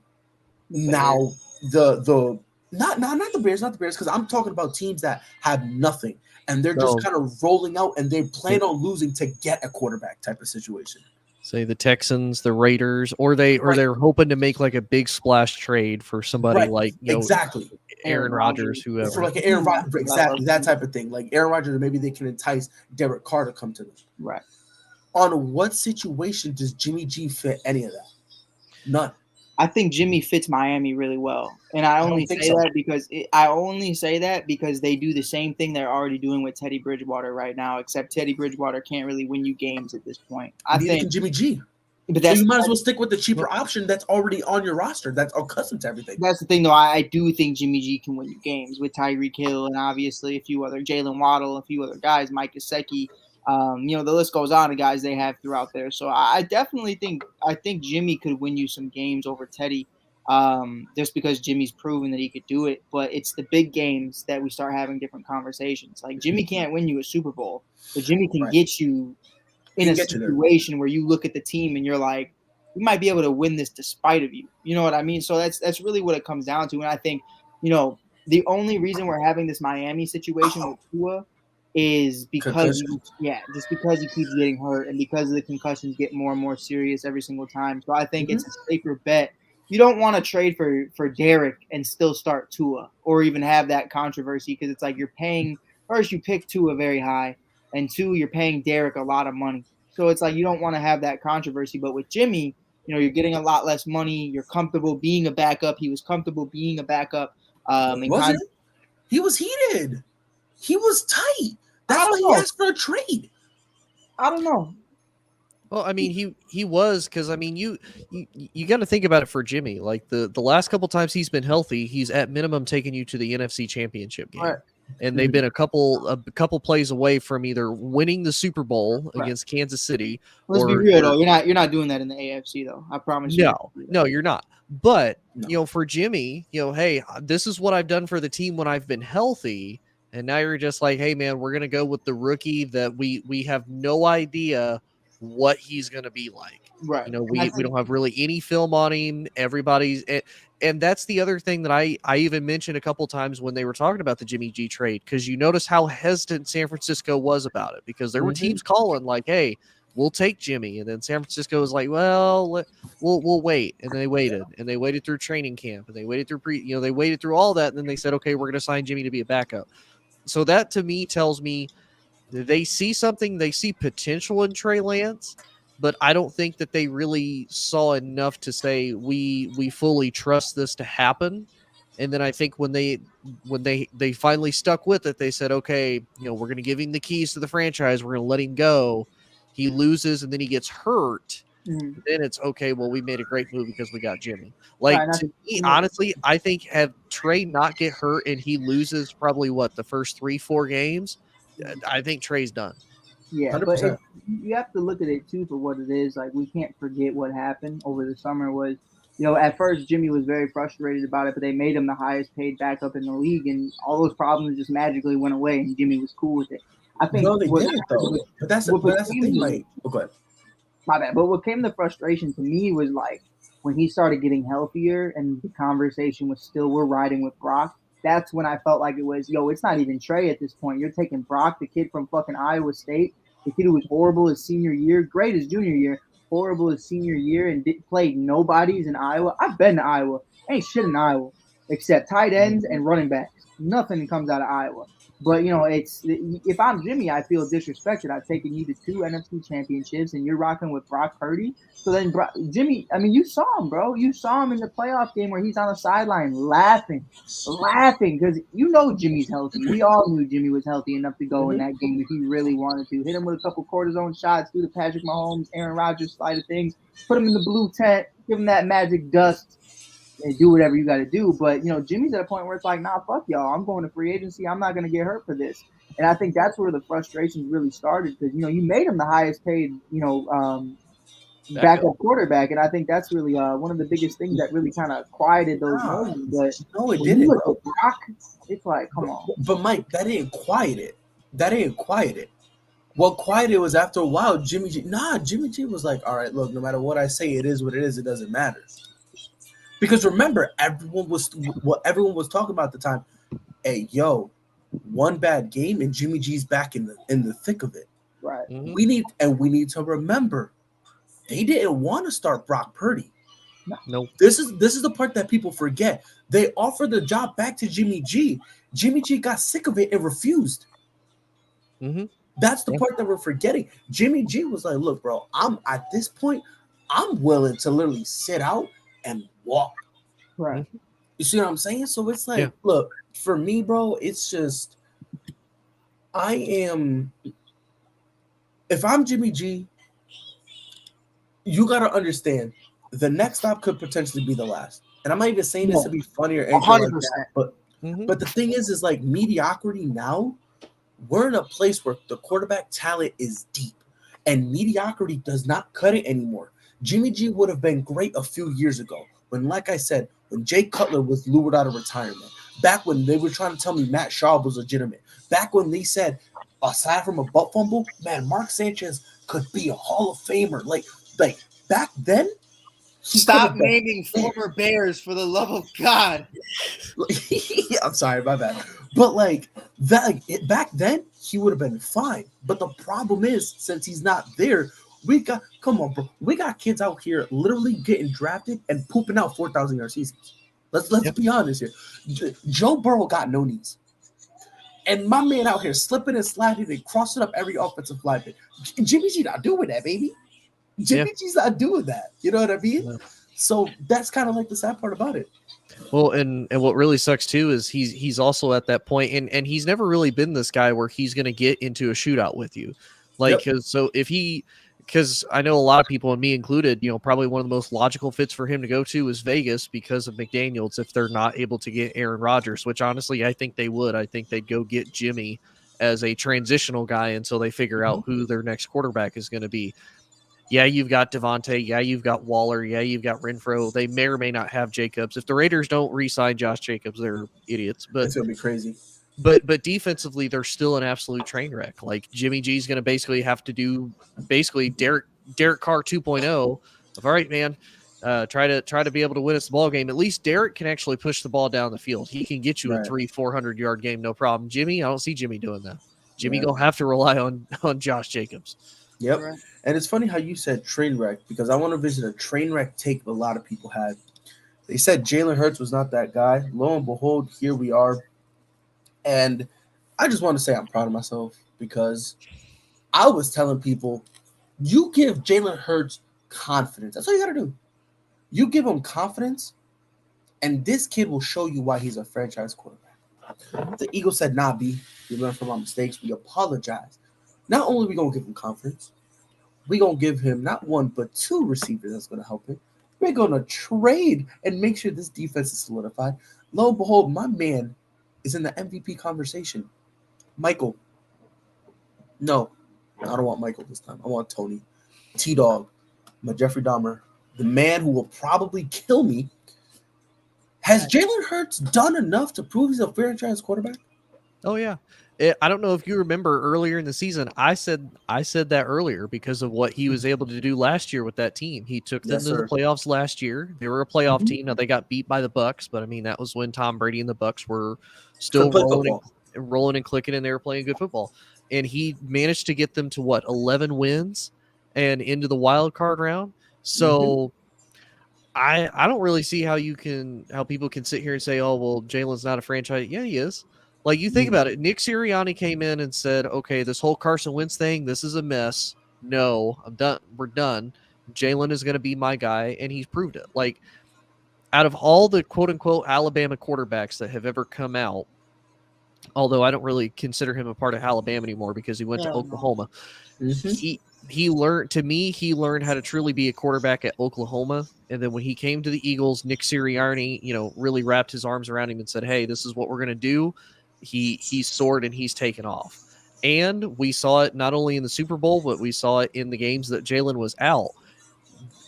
Bears, because I'm talking about teams that have nothing and they're just kind of rolling out and they plan on losing to get a quarterback type of situation. Say the Texans, the Raiders, or they're hoping to make like a big splash trade for somebody like exactly Aaron Rodgers, whoever. For like Aaron Rodgers, exactly that type of thing. Like Aaron Rodgers, maybe they can entice Derek Carr to come to them. Right. On what situation does Jimmy G fit any of that? None. I think Jimmy fits Miami really well, and I only say that because they do the same thing they're already doing with Teddy Bridgewater right now. Except Teddy Bridgewater can't really win you games at this point. Neither can Jimmy G. But so you might as well stick with the cheaper option that's already on your roster, that's accustomed to everything. That's the thing, though. I do think Jimmy G can win you games with Tyreek Hill and obviously a few other Jalen Waddle, a few other guys, Mike Gesicki. The list goes on of guys they have throughout there. So I definitely think Jimmy could win you some games over Teddy, just because Jimmy's proven that he could do it. But it's the big games that we start having different conversations. Like Jimmy can't win you a Super Bowl, but Jimmy can get you in a situation where you look at the team and you're like, we might be able to win this despite of you. You know what I mean? So that's really what it comes down to. And I think, the only reason we're having this Miami situation with Tua is because just because he keeps getting hurt and because the concussions get more and more serious every single time. So I think it's a safer bet. You don't want to trade for Derek and still start Tua or even have that controversy because it's like you're paying first you pick Tua very high and two you're paying Derek a lot of money. So it's like you don't want to have that controversy. But with Jimmy, you're getting a lot less money. You're comfortable being a backup. He was comfortable being a backup. He was heated. He was tight. That's why he asked for a trade. I don't know. Well, I mean, he was because I mean, you got to think about it for Jimmy. Like the last couple times he's been healthy, he's at minimum taking you to the NFC Championship game, and they've been a couple plays away from either winning the Super Bowl against Kansas City. Let's be real though, you're not doing that in the AFC though. I promise you. No, you're not. But for Jimmy, hey, this is what I've done for the team when I've been healthy. And now you're just like, hey, man, we're going to go with the rookie that we have no idea what he's going to be like. Right. We don't have really any film on him. Everybody's – and that's the other thing that I even mentioned a couple times when they were talking about the Jimmy G trade, because you notice how hesitant San Francisco was about it, because there were teams calling like, hey, we'll take Jimmy. And then San Francisco was like, well, we'll wait. And they waited. And they waited through training camp. And they waited through they waited through all that. And then they said, okay, we're going to sign Jimmy to be a backup. So that to me tells me they see something, they see potential in Trey Lance, but I don't think that they really saw enough to say we fully trust this to happen. And then I think when they finally stuck with it, they said, okay, we're going to give him the keys to the franchise. We're going to let him go. He loses and then he gets hurt. Mhm. Then it's okay. Well, we made a great move because we got Jimmy. Right, Like, and to me, honestly, I think have Trey not get hurt and he loses probably the first 3-4 games, I think Trey's done. Yeah, but 100%. you have to look at it too for what it is. Like we can't forget what happened over the summer was, at first Jimmy was very frustrated about it, but they made him the highest paid backup in the league, and all those problems just magically went away, and Jimmy was cool with it. I think No, they didn't though. But that's the thing, Mike. Oh, go ahead. my bad. But what came the frustration to me was like when he started getting healthier and the conversation was still we're riding with Brock. That's when I felt like it was, it's not even Trey at this point. You're taking Brock, the kid from fucking Iowa State, the kid who was horrible his senior year, great his junior year, horrible his senior year, and played nobodies in Iowa. I've been to Iowa. Ain't shit in Iowa except tight ends and running backs. Nothing comes out of Iowa. But it's if I'm Jimmy, I feel disrespected. I've taken you to 2 NFC championships, and you're rocking with Brock Purdy. So then, Jimmy, I mean, you saw him, bro. You saw him in the playoff game where he's on the sideline laughing because Jimmy's healthy. We all knew Jimmy was healthy enough to go in that game if he really wanted to. Hit him with a couple cortisone shots, do the Patrick Mahomes, Aaron Rodgers side of things, put him in the blue tent, give him that magic dust, and do whatever you got to do. But, Jimmy's at a point where it's like, nah, fuck y'all. I'm going to free agency. I'm not going to get hurt for this. And I think that's where the frustrations really started because, you made him the highest paid, backup quarterback. And I think that's really one of the biggest things that really kind of quieted those moments. But no, it didn't. Brock, it's like, come on. But Mike, that didn't quiet it. What quieted was after a while, Jimmy G was like, all right, look, no matter what I say, it is what it is. It doesn't matter. Because remember, everyone was talking about at the time. Hey, yo, one bad game and Jimmy G's back in the thick of it. Right. Mm-hmm. We need to remember, they didn't want to start Brock Purdy. No. This is the part that people forget. They offered the job back to Jimmy G. Jimmy G got sick of it and refused. Mm-hmm. That's the part that we're forgetting. Jimmy G was like, look, bro, I'm at this point, I'm willing to literally sit out and walk. Right. You see what I'm saying? So it's like, look, for me, bro, it's just, if I'm Jimmy G, you got to understand, the next stop could potentially be the last. And I'm not even saying this to be funny or anything 100%. Like that, but the thing is like mediocrity now, we're in a place where the quarterback talent is deep and mediocrity does not cut it anymore. Jimmy G would have been great a few years ago when, like I said, when Jay Cutler was lured out of retirement, back when they were trying to tell me Matt Schaub was legitimate, back when they said, aside from a butt fumble, man, Mark Sanchez could be a Hall of Famer. Like back then, stop naming former Bears for the love of God. I'm sorry, my bad. But like that, back then he would have been fine. But the problem is, since he's not there, we got kids out here literally getting drafted and pooping out 4,000-yard seasons. Let's be honest here. Joe Burrow got no knees. And my man out here slipping and sliding and crossing up every offensive lineman. Jimmy G not doing that, baby. Jimmy G's not doing that. You know what I mean? Yeah. So that's kind of like the sad part about it. Well, and what really sucks too is he's also at that point, and he's never really been this guy where he's going to get into a shootout with you, like because I know a lot of people, and me included, probably one of the most logical fits for him to go to is Vegas because of McDaniels if they're not able to get Aaron Rodgers, which honestly I think they would. I think they'd go get Jimmy as a transitional guy until they figure out who their next quarterback is going to be. Yeah, you've got Devontae. Yeah, you've got Waller. Yeah, you've got Renfro. They may or may not have Jacobs. If the Raiders don't re-sign Josh Jacobs, they're idiots. But it's gonna be crazy. But defensively, they're still an absolute train wreck. Like Jimmy G's going to basically have to do Derek Carr 2.0 of, all right, man, try to be able to win us the ball game. At least Derek can actually push the ball down the field. He can get you a 300-400-yard game, no problem. Jimmy, I don't see Jimmy doing that. Jimmy gonna have to rely on Josh Jacobs. Yep. Right. And it's funny how you said train wreck, because I want to visit a train wreck take a lot of people had. They said Jalen Hurts was not that guy. Lo and behold, here we are. And I just want to say I'm proud of myself because I was telling people, you give Jalen Hurts confidence. That's all you got to do. You give him confidence, and this kid will show you why he's a franchise quarterback. The Eagles said, nah, B, we learned from our mistakes. We apologize. Not only are we going to give him confidence, we're going to give him not one, but 2 receivers that's going to help him. We're going to trade and make sure this defense is solidified. Lo and behold, my man is in the MVP conversation. Michael. No, I don't want Michael this time. I want Tony. T-Dog. My Jeffrey Dahmer. The man who will probably kill me. Has Jalen Hurts done enough to prove he's a franchise quarterback? Oh yeah. I don't know if you remember earlier in the season, I said that earlier because of what he was able to do last year with that team. He took them to the playoffs last year. They were a playoff team. Now they got beat by the Bucks, but I mean that was when Tom Brady and the Bucks were still rolling and clicking, and they were playing good football. And he managed to get them to 11 wins and into the wild card round. So I don't really see how people can sit here and say, oh well, Jalen's not a franchise. Yeah, he is. Like, you think about it, Nick Sirianni came in and said, okay, this whole Carson Wentz thing, this is a mess. No, I'm done. We're done. Jalen is going to be my guy, and he's proved it. Like, out of all the quote-unquote Alabama quarterbacks that have ever come out, although I don't really consider him a part of Alabama anymore because he went to Oklahoma, he learned how to truly be a quarterback at Oklahoma. And then when he came to the Eagles, Nick Sirianni, really wrapped his arms around him and said, hey, this is what we're going to do. He's soared and he's taken off. And we saw it not only in the Super Bowl, but we saw it in the games that Jalen was out.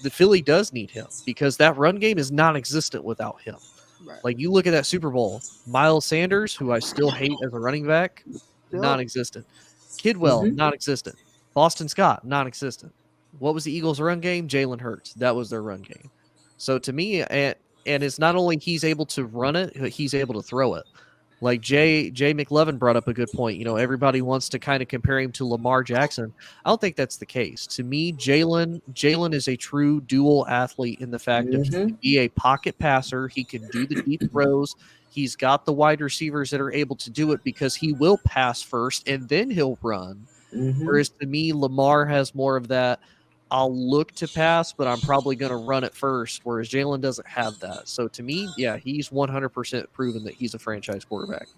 The Philly does need him because that run game is non-existent without him. Right. Like, you look at that Super Bowl, Miles Sanders, who I still hate as a running back, non-existent. Kidwell, non-existent. Boston Scott, non-existent. What was the Eagles' run game? Jalen Hurts. That was their run game. So to me, and it's not only he's able to run it, he's able to throw it. Like Jay McLevin brought up a good point. Everybody wants to kind of compare him to Lamar Jackson. I don't think that's the case. To me, Jalen is a true dual athlete in the fact that he can be a pocket passer. He can do the deep throws. He's got the wide receivers that are able to do it because he will pass first and then he'll run. Whereas to me, Lamar has more of that. I'll look to pass, but I'm probably going to run it first, whereas Jalen doesn't have that. So to me, yeah, he's 100% proven that he's a franchise quarterback.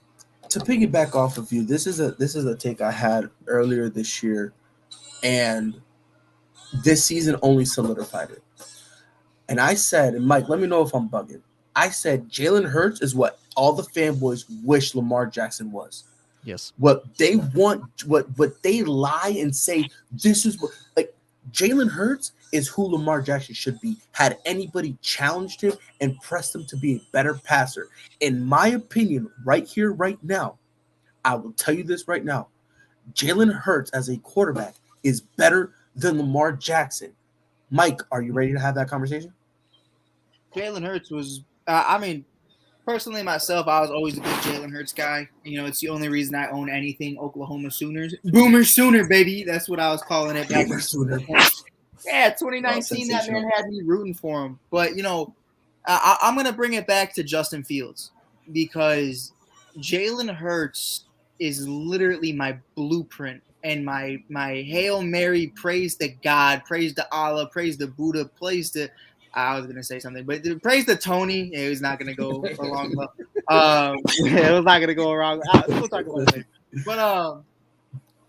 To piggyback off of you, this is a take I had earlier this year, and this season only solidified it. And I said, and Mike, let me know if I'm bugging. I said Jalen Hurts is what all the fanboys wish Lamar Jackson was. Yes. What they want, what they lie and say, this is what, like, Jalen Hurts is who Lamar Jackson should be had anybody challenged him and pressed him to be a better passer. In my opinion, right here, right now, I will tell you this right now, Jalen Hurts as a quarterback is better than Lamar Jackson. Mike, are you ready to have that conversation? Jalen Hurts was, personally myself, I was always a big Jalen Hurts guy. It's the only reason I own anything Oklahoma Sooners. Boomer Sooner, baby. That's what I was calling it back in Sooner. Yeah, 2019, that man had me rooting for him. But, I'm going to bring it back to Justin Fields because Jalen Hurts is literally my blueprint and my Hail Mary, praise to God, praise to Allah, praise to Buddha, praise to – I was going to say something, but praise to Tony. It was not going to go along. It was not going to go around. We'll talk about it later. But,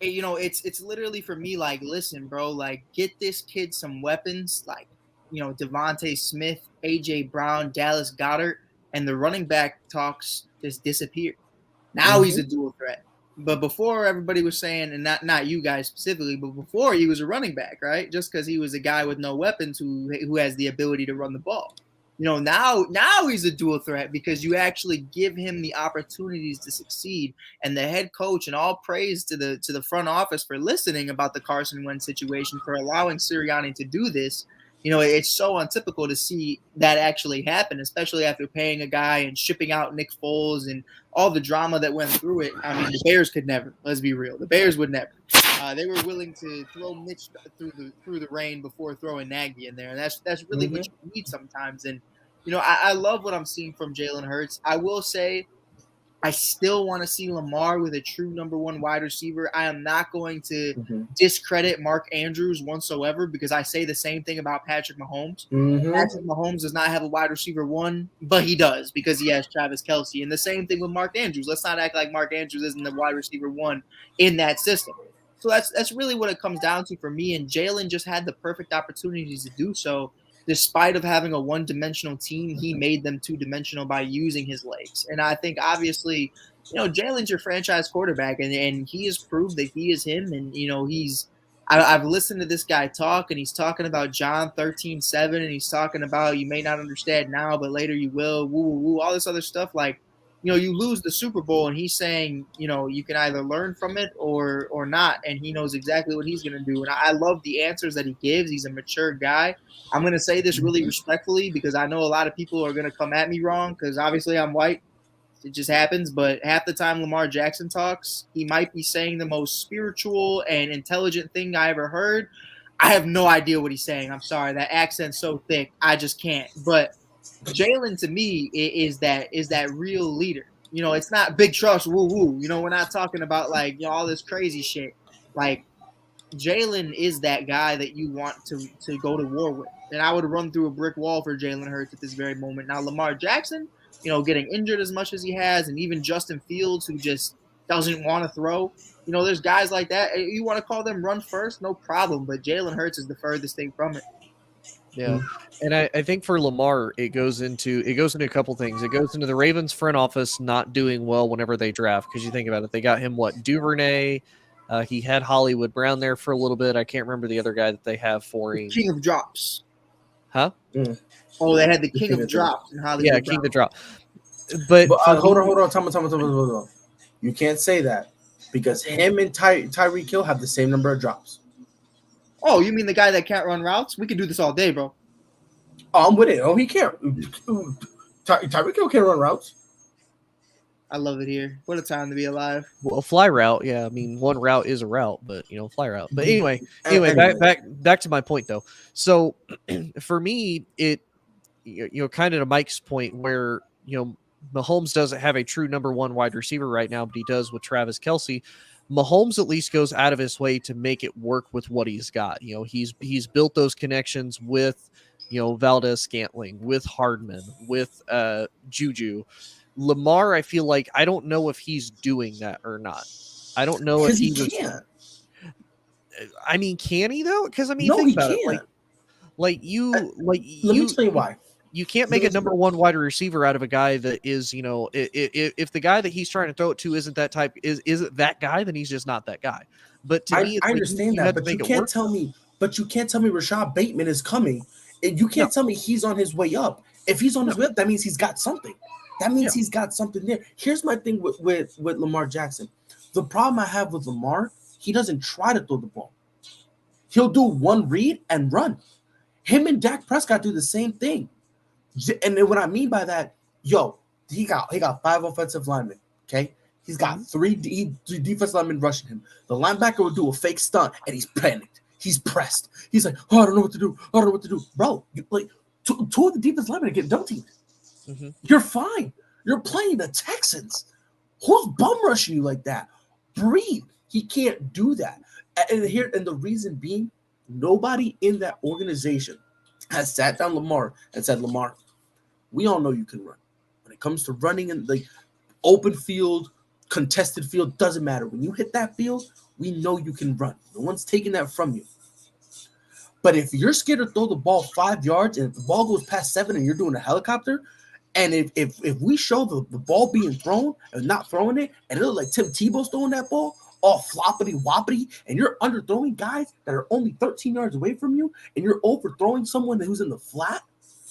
it's literally for me, like, listen, bro, like, get this kid some weapons, like, Devontae Smith, A.J. Brown, Dallas Goedert, and the running back talks just disappeared. Now he's a dual threat. But before, everybody was saying, and not you guys specifically, but before he was a running back, right? Just because he was a guy with no weapons who has the ability to run the ball. Now he's a dual threat because you actually give him the opportunities to succeed. And the head coach, and all praise to the front office for listening about the Carson Wentz situation, for allowing Sirianni to do this. It's so untypical to see that actually happen, especially after paying a guy and shipping out Nick Foles and all the drama that went through it. I mean, the Bears could never. Let's be real. The Bears would never. They were willing to throw Mitch through the rain before throwing Nagy in there, and that's really what you need sometimes. And I love what I'm seeing from Jalen Hurts. I will say, I still want to see Lamar with a true number one wide receiver. I am not going to discredit Mark Andrews whatsoever because I say the same thing about Patrick Mahomes. Patrick Mahomes does not have a wide receiver one, but he does because he has Travis Kelce. And the same thing with Mark Andrews. Let's not act like Mark Andrews isn't the wide receiver one in that system. So that's really what it comes down to for me. And Jalen just had the perfect opportunities to do so. Despite of having a one-dimensional team, he made them two-dimensional by using his legs. And I think obviously, Jalen's your franchise quarterback, and he has proved that he is him. And I've listened to this guy talk, and he's talking about John 13:7, and he's talking about you may not understand now, but later you will. Woo, woo, woo, all this other stuff. Like, you lose the Super Bowl, and he's saying, you can either learn from it or not, and he knows exactly what he's going to do. And I love the answers that he gives. He's a mature guy. I'm going to say this really respectfully because I know a lot of people are going to come at me wrong because obviously I'm white. It just happens. But half the time Lamar Jackson talks, he might be saying the most spiritual and intelligent thing I ever heard. I have no idea what he's saying. I'm sorry. That accent's so thick. I just can't. But Jalen to me is that real leader. It's not big trust, woo woo. We're not talking about like all this crazy shit. Like Jalen is that guy that you want to go to war with. And I would run through a brick wall for Jalen Hurts at this very moment. Now Lamar Jackson, getting injured as much as he has, and even Justin Fields who just doesn't want to throw. There's guys like that. You want to call them run first, no problem. But Jalen Hurts is the furthest thing from it. Yeah. And I think for Lamar, it goes into a couple things. It goes into the Ravens front office not doing well whenever they draft. Because you think about it, they got him Duvernay. He had Hollywood Brown there for a little bit. I can't remember the other guy that they have for him. King of drops. Huh? Mm. Oh, they had the King of drops in Hollywood. Yeah, King of drop. But hold on. Time on. You can't say that because him and Tyreek Hill have the same number of drops. Oh, you mean the guy that can't run routes? We could do this all day, bro. Oh, I'm with it. Oh, he can't. Tyreek Hill can't run routes. I love it here. What a time to be alive. Well, fly route, yeah. I mean, one route is a route, but fly route. But anyway, back to my point though. So for me, it kind of to Mike's point where Mahomes doesn't have a true number one wide receiver right now, but he does with Travis Kelce. Mahomes at least goes out of his way to make it work with what he's got. He's built those connections with Valdez-Scantling, with Hardman, with Juju. Lamar, I feel like I don't know if he's doing that or not. I don't know if he can't. I mean, can he though? Because I mean, no, think he about can't. it. Let me explain why. You can't make a number one wide receiver out of a guy that is, if the guy that he's trying to throw it to isn't that type, isn't that guy, then he's just not that guy. But to me, I understand that, but you can't tell me. But you can't tell me Rashad Bateman is coming, and you can't tell me he's on his way up. If he's on his way up, that means he's got something. That means he's got something there. Here's my thing with Lamar Jackson. The problem I have with Lamar, he doesn't try to throw the ball. He'll do one read and run. Him and Dak Prescott do the same thing. And then what I mean by that, he got 5 offensive linemen, okay? He's got 3 defensive linemen rushing him. The linebacker will do a fake stunt, and he's panicked. He's pressed. He's like, I don't know what to do. Bro, two of the defensive linemen are getting double teamed. Mm-hmm. You're fine. You're playing the Texans. Who's bum rushing you like that? Breathe. He can't do that. And the reason being, nobody in that organization has sat down Lamar and said, Lamar, we all know you can run. When it comes to running in the open field, contested field, doesn't matter. When you hit that field, we know you can run. No one's taking that from you. But if you're scared to throw the ball 5 yards and if the ball goes past 7 and you're doing a helicopter, and if we show the ball being thrown and not throwing it, and it looks like Tim Tebow's throwing that ball, all floppity woppity, and you're underthrowing guys that are only 13 yards away from you, and you're overthrowing someone who's in the flat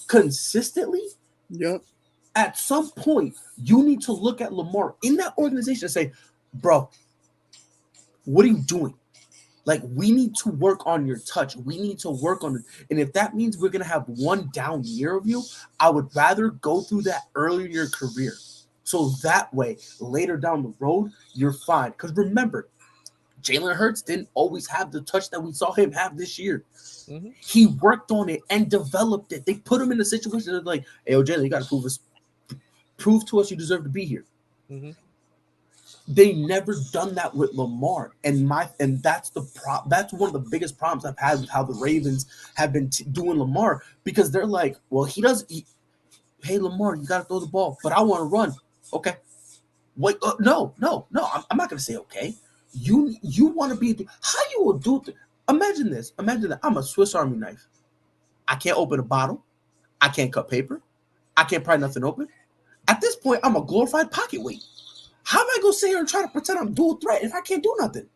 consistently, at some point, you need to look at Lamar in that organization and say, bro, what are you doing? Like, we need to work on your touch. We need to work on it. And if that means we're going to have one down year of you, I would rather go through that earlier in your career. So that way, later down the road, you're fine. Because remember, Jalen Hurts didn't always have the touch that we saw him have this year. Mm-hmm. He worked on it and developed it. They put him in a situation that like, hey, Jalen, you got to prove to us you deserve to be here. Mm-hmm. They never done that with Lamar, and that's that's one of the biggest problems I've had with how the Ravens have been doing Lamar, because they're like, well, hey Lamar, you got to throw the ball, but I want to run. Okay, wait, no, I'm not gonna say okay. You want to be how you will do. Imagine this. Imagine that I'm a Swiss Army knife. I can't open a bottle. I can't cut paper. I can't pry nothing open. At this point, I'm a glorified pocket weight. How am I gonna sit here and try to pretend I'm dual threat if I can't do nothing?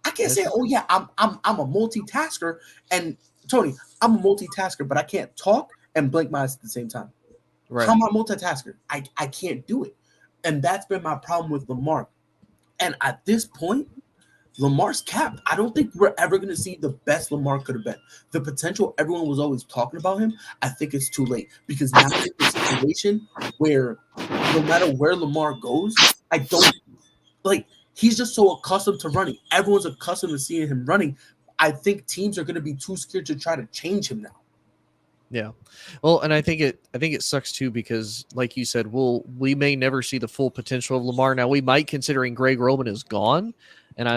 I can't say, oh yeah, I'm a multitasker. And Tony, I'm a multitasker, but I can't talk and blink my eyes at the same time. Right. How am I a multitasker? I can't do it. And that's been my problem with Lamar. And at this point, Lamar's capped. I don't think we're ever going to see the best Lamar could have been. The potential everyone was always talking about him, I think it's too late. Because now it's a situation where no matter where Lamar goes, I don't like he's just so accustomed to running. Everyone's accustomed to seeing him running. I think teams are going to be too scared to try to change him now. Yeah. Well, and I think it sucks too because, like you said, we may never see the full potential of Lamar. Now we might, considering Greg Roman is gone, and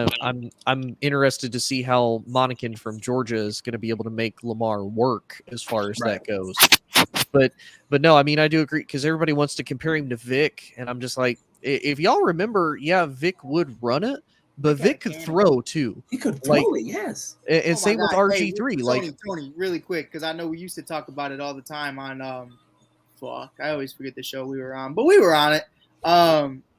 I'm interested to see how Monacan from Georgia is going to be able to make Lamar work as far as that goes. But no, I mean I do agree because everybody wants to compare him to Vic, and I'm just like, if y'all remember, yeah, Vic would run it. But Vic could throw too. He could throw it, yes. And same with RG3. Hey, Tony, really quick, because I know we used to talk about it all the time on I always forget the show we were on, but we were on it.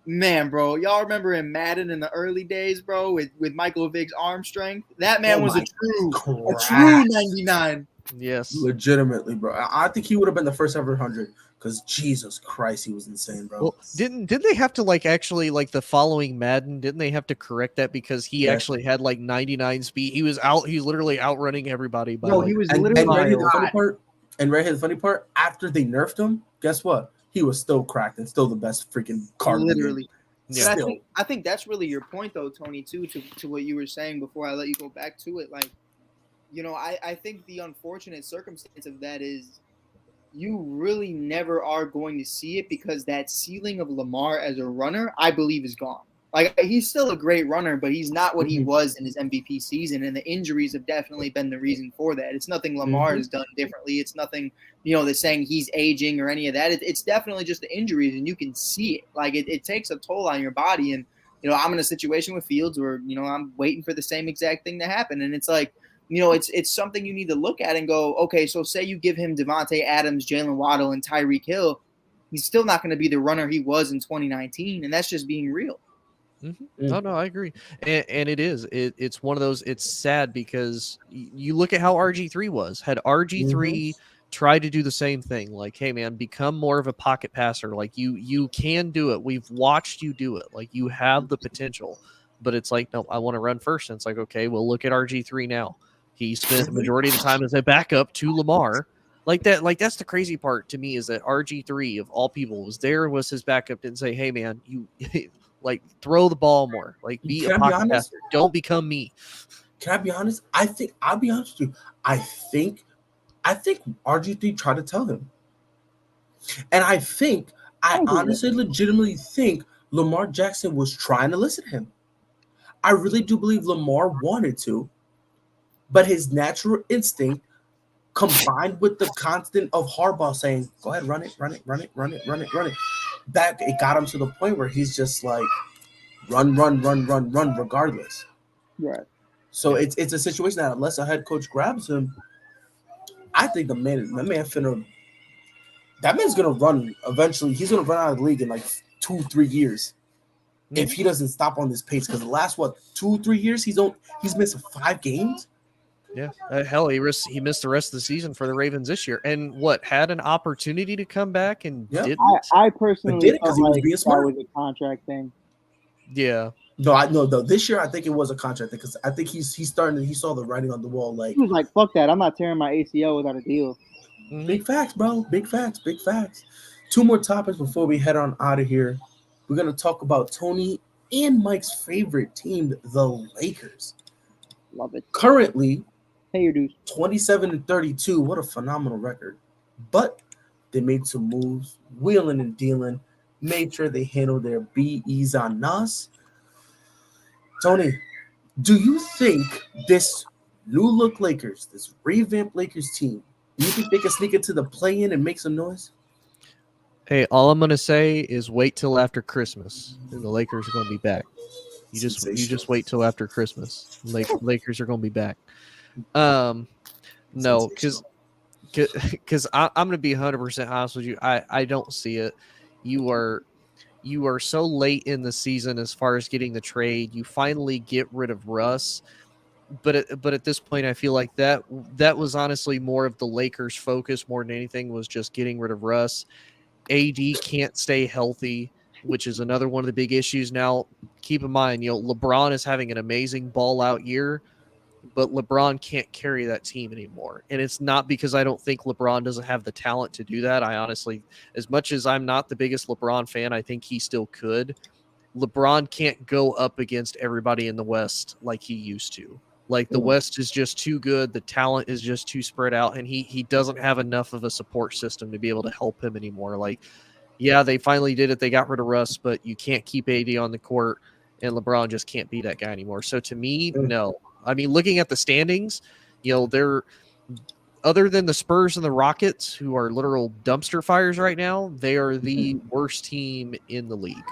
Man, bro, y'all remember in Madden in the early days, bro, with Michael Vick's arm strength? That man was a true 99. Yes, legitimately, bro. I think he would have been the first ever 100. Because Jesus Christ, he was insane, bro. Well, didn't they have to actually the following Madden? Didn't they have to correct that because he actually had 99 speed? He was he's literally outrunning everybody. By he was literally. And right here, the funny part, after they nerfed him, guess what? He was still cracked and still the best freaking card. Literally. Yeah. I think that's really your point, though, Tony, too, to what you were saying before I let you go back to it. I think the unfortunate circumstance of that is you really never are going to see it because that ceiling of Lamar as a runner, I believe, is gone. He's still a great runner, but he's not what he was in his MVP season, and the injuries have definitely been the reason for that. It's nothing Lamar has done differently. It's nothing, that's saying he's aging or any of that. It's definitely just the injuries, and you can see it. It takes a toll on your body, and, I'm in a situation with Fields where, I'm waiting for the same exact thing to happen, and it's it's something you need to look at and go, okay, so say you give him Devontae Adams, Jalen Waddle, and Tyreek Hill, he's still not going to be the runner he was in 2019, and that's just being real. No, I agree, and it is. It's one of those. It's sad because you look at how RG3 was. Had RG3 tried to do the same thing, hey man, become more of a pocket passer. You can do it. We've watched you do it. You have the potential, but it's no, I want to run first. And it's okay, well look at RG3 now. He spent the majority of the time as a backup to Lamar. That's the crazy part to me is that RG3 of all people was there and was his backup. Didn't say, hey man, you throw the ball more. Be a pocket passer. Don't become me. Can I be honest? I'll be honest with you. I think RG3 tried to tell him. And I honestly legitimately think Lamar Jackson was trying to listen to him. I really do believe Lamar wanted to, but his natural instinct combined with the constant of Harbaugh saying, go ahead, run it. That it got him to the point where he's just run regardless. Right. So it's a situation that unless a head coach grabs him, I think that man's gonna run eventually. He's gonna run out of the league in 2-3 years. If he doesn't stop on this pace, because the last 2-3 years he's missed 5 games. Yeah, hell, he missed the rest of the season for the Ravens this year, and had an opportunity to come back and didn't. I personally did it because he was being smart. That was a contract thing. Yeah. No. This year I think it was a contract thing because I think he saw the writing on the wall. He was like, "Fuck that! I'm not tearing my ACL without a deal." Big facts, bro. Big facts. 2 more topics before we head on out of here. We're gonna talk about Tony and Mike's favorite team, the Lakers. Love it. Currently, pay your dues. 27-32. What a phenomenal record! But they made some moves, wheeling and dealing. Made sure they handled their BEs on us. Tony, do you think this new look Lakers, this revamped Lakers team, do you think they can sneak into the play-in and make some noise? Hey, all I'm going to say is wait till after Christmas. And the Lakers are going to be back. You just wait till after Christmas. Lakers are going to be back. No, because I'm going to be 100% honest with you. I don't see it. You are so late in the season as far as getting the trade. You finally get rid of Russ, but at this point, I feel like that was honestly more of the Lakers' focus more than anything, was just getting rid of Russ. AD can't stay healthy, which is another one of the big issues. Now, keep in mind, LeBron is having an amazing ball out year, but LeBron can't carry that team anymore. And it's not because I don't think LeBron doesn't have the talent to do that. I honestly, as much as I'm not the biggest LeBron fan, I think he still could. LeBron can't go up against everybody in the West like he used to. Like, the West is just too good. The talent is just too spread out, and he doesn't have enough of a support system to be able to help him anymore. Like, yeah, they finally did it. They got rid of Russ, but you can't keep AD on the court, and LeBron just can't be that guy anymore. So to me, no. I mean, looking at the standings, they're, other than the Spurs and the Rockets, who are literal dumpster fires right now, they are the worst team in the league,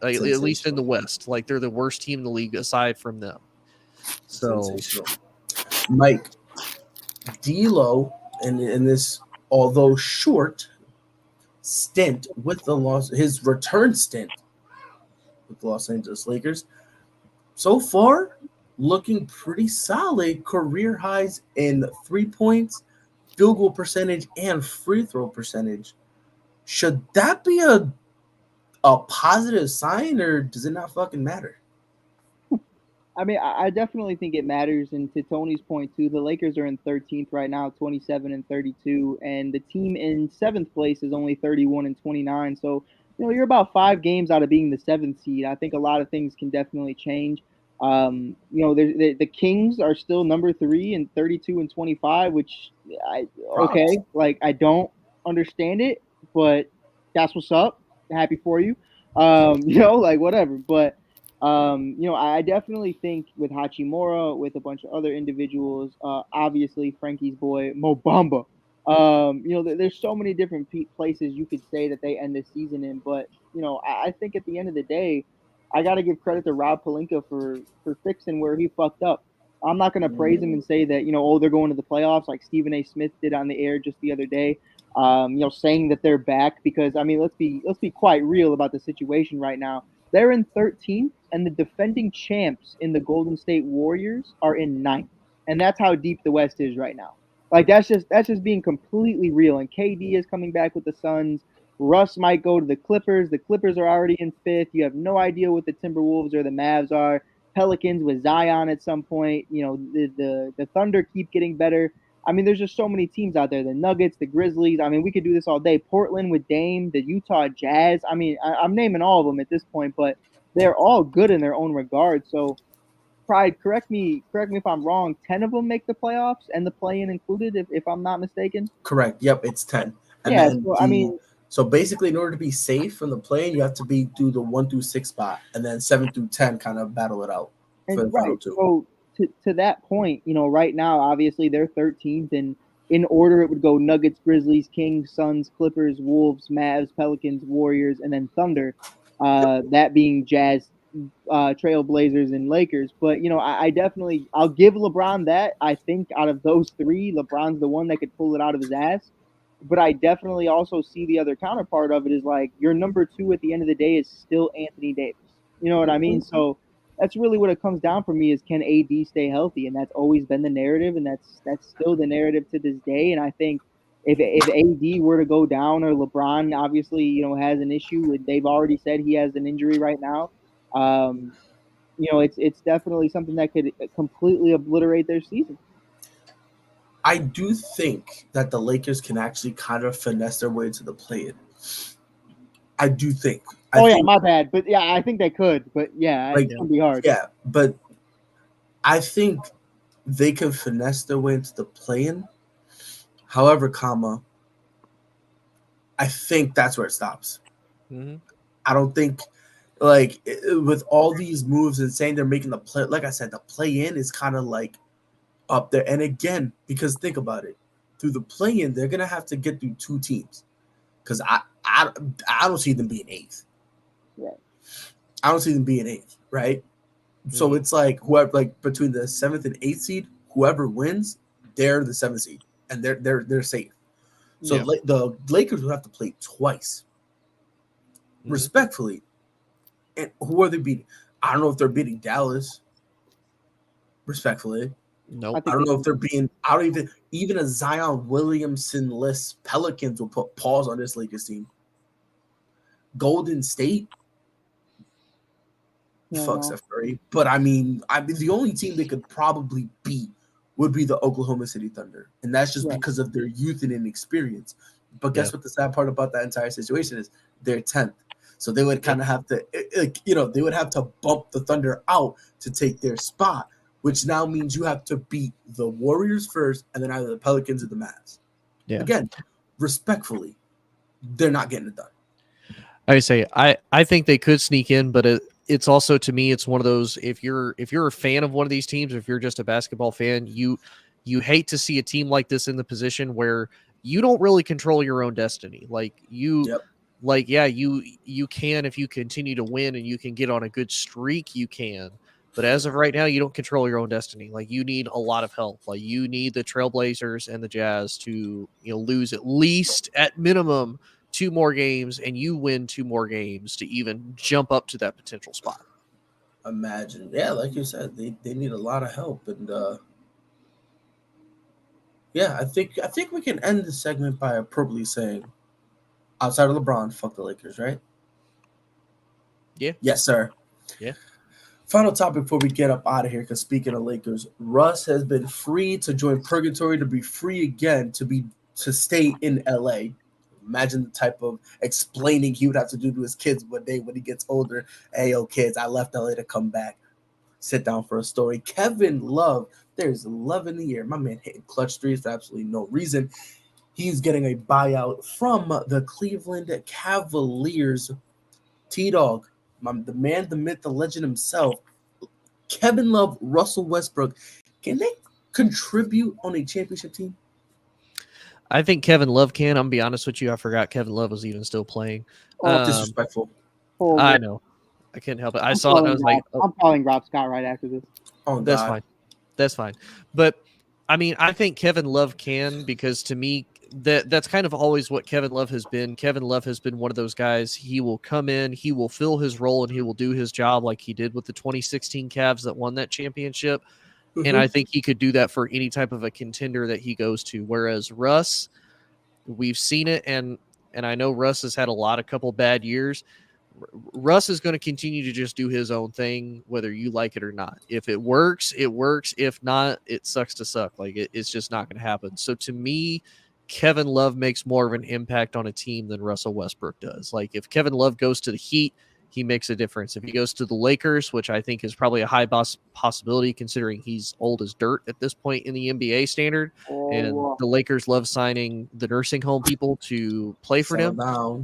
at least in the West. Like, they're the worst team in the league aside from them. So, Mike, D'Lo, in this, although short stint with his return stint with the Los Angeles Lakers, so far looking pretty solid. Career highs in 3 points, field goal percentage, and free throw percentage. Should that be a positive sign, or does it not fucking matter? I mean, I definitely think it matters. And to Tony's point, too, the Lakers are in 13th right now, 27 and 32. And the team in 7th place is only 31 and 29. So, you're about 5 games out of being the 7th seed. I think a lot of things can definitely change. The Kings are still number 3 and 32 and 25, which, I don't understand it, but that's what's up. Happy for you. Whatever. But I definitely think with Hachimura, with a bunch of other individuals, obviously Frankie's boy Mo Bamba. There's so many different places you could say that they end the season in, but I think at the end of the day, I got to give credit to Rob Pelinka for fixing where he fucked up. I'm not going to praise him and say that they're going to the playoffs like Stephen A. Smith did on the air just the other day. Saying that they're back, because I mean, let's be quite real about the situation right now. They're in 13th, and the defending champs in the Golden State Warriors are in 9th. And that's how deep the West is right now. Like, that's just being completely real. And KD is coming back with the Suns. Russ might go to the Clippers. The Clippers are already in 5th. You have no idea what the Timberwolves or the Mavs are. Pelicans with Zion at some point. The Thunder keep getting better. I mean, there's just so many teams out there. The Nuggets, the Grizzlies. I mean, we could do this all day. Portland with Dame, the Utah Jazz. I mean, I'm naming all of them at this point, but they're all good in their own regard. So, Pride, correct me if I'm wrong. 10 of them make the playoffs, and the play-in included, if I'm not mistaken. Correct. Yep, it's 10. And yeah. then so basically, in order to be safe from the play-in, you have to be through the 1 through 6 spot, and then 7 through 10 kind of battle it out for the final 2. So, to that point, right now, obviously they're 13th, and in order it would go Nuggets, Grizzlies, Kings, Suns, Clippers, Wolves, Mavs, Pelicans, Warriors, and then Thunder. That being Jazz, Trailblazers, and Lakers. But I'll give LeBron that. I think out of those 3, LeBron's the one that could pull it out of his ass. But I definitely also see the other counterpart of it is like your number 2 at the end of the day is still Anthony Davis. You know what I mean? So that's really what it comes down for me is, can AD stay healthy? And that's always been the narrative, and that's still the narrative to this day. And I think if AD were to go down, or LeBron obviously has an issue, they've already said he has an injury right now. It's definitely something that could completely obliterate their season. I do think that the Lakers can actually kind of finesse their way to the play-in. I do think. My bad. But yeah, I think they could. But yeah, it's going to be hard. Yeah, but I think they can finesse their way into the play-in. However, I think that's where it stops. Mm-hmm. I don't think, with all these moves and saying they're making the play, like I said, the play-in is kind of like up there. And again, because think about it, through the play-in, they're going to have to get through 2 teams. Because I don't see them being 8th. Right. I don't see them being 8th, right? So it's like whoever, like between the 7th and 8th seed, whoever wins, they're the 7th seed, and they're safe. So the Lakers will have to play twice, respectfully. And who are they beating? I don't know if they're beating Dallas. Respectfully, no, I don't know if they're being. I don't even a Zion Williamson-less Pelicans will put pause on this Lakers team. Golden State. Fuck Steph Curry. But I mean, the only team they could probably beat would be the Oklahoma City Thunder. And that's just because of their youth and inexperience. But guess what the sad part about that entire situation is? They're 10th. So they would kind of have to, they would have to bump the Thunder out to take their spot, which now means you have to beat the Warriors first and then either the Pelicans or the Mavs. Yeah. Again, respectfully, they're not getting it done. I say I think they could sneak in, but it's also, to me, it's one of those, if you're a fan of one of these teams, if you're just a basketball fan, you hate to see a team like this in the position where you don't really control your own destiny. Like you can, if you continue to win and you can get on a good streak, you can. But as of right now, you don't control your own destiny. Like you need a lot of help. Like you need the Trailblazers and the Jazz to lose at least at minimum 2 more games, and you win 2 more games to even jump up to that potential spot. Imagine. Yeah, like you said, they need a lot of help. And I think we can end the segment by appropriately saying, outside of LeBron, fuck the Lakers, right? Yeah. Yes, sir. Yeah. Final topic before we get up out of here, because speaking of Lakers, Russ has been free to join purgatory to be free again to stay in LA. Imagine the type of explaining he would have to do to his kids one day when he gets older. Hey, yo, kids, I left LA to come back. Sit down for a story. Kevin Love, there's love in the air. My man hitting clutch threes for absolutely no reason. He's getting a buyout from the Cleveland Cavaliers. T-Dog, the man, the myth, the legend himself. Kevin Love, Russell Westbrook, can they contribute on a championship team? I think Kevin Love can. I'm gonna be honest with you. I forgot Kevin Love was even still playing. Disrespectful. I know. I can't help it. I saw it and I was like, I'm calling Rob Scott right after this. Oh, that's fine. That's fine. But I mean, I think Kevin Love can, because to me, that's kind of always what Kevin Love has been. Kevin Love has been one of those guys. He will come in, he will fill his role, and he will do his job like he did with the 2016 Cavs that won that championship. Mm-hmm. And I think he could do that for any type of a contender that he goes to. Whereas Russ, we've seen it, and I know Russ has had a couple bad years. Russ is going to continue to just do his own thing, whether you like it or not. If it works, it works. If not, it sucks to suck. Like it's just not going to happen. So to me, Kevin Love makes more of an impact on a team than Russell Westbrook does. Like if Kevin Love goes to the Heat, he makes a difference. If he goes to the Lakers, which I think is probably a high possibility considering he's old as dirt at this point in the NBA standard, and the Lakers love signing the nursing home people to play for them.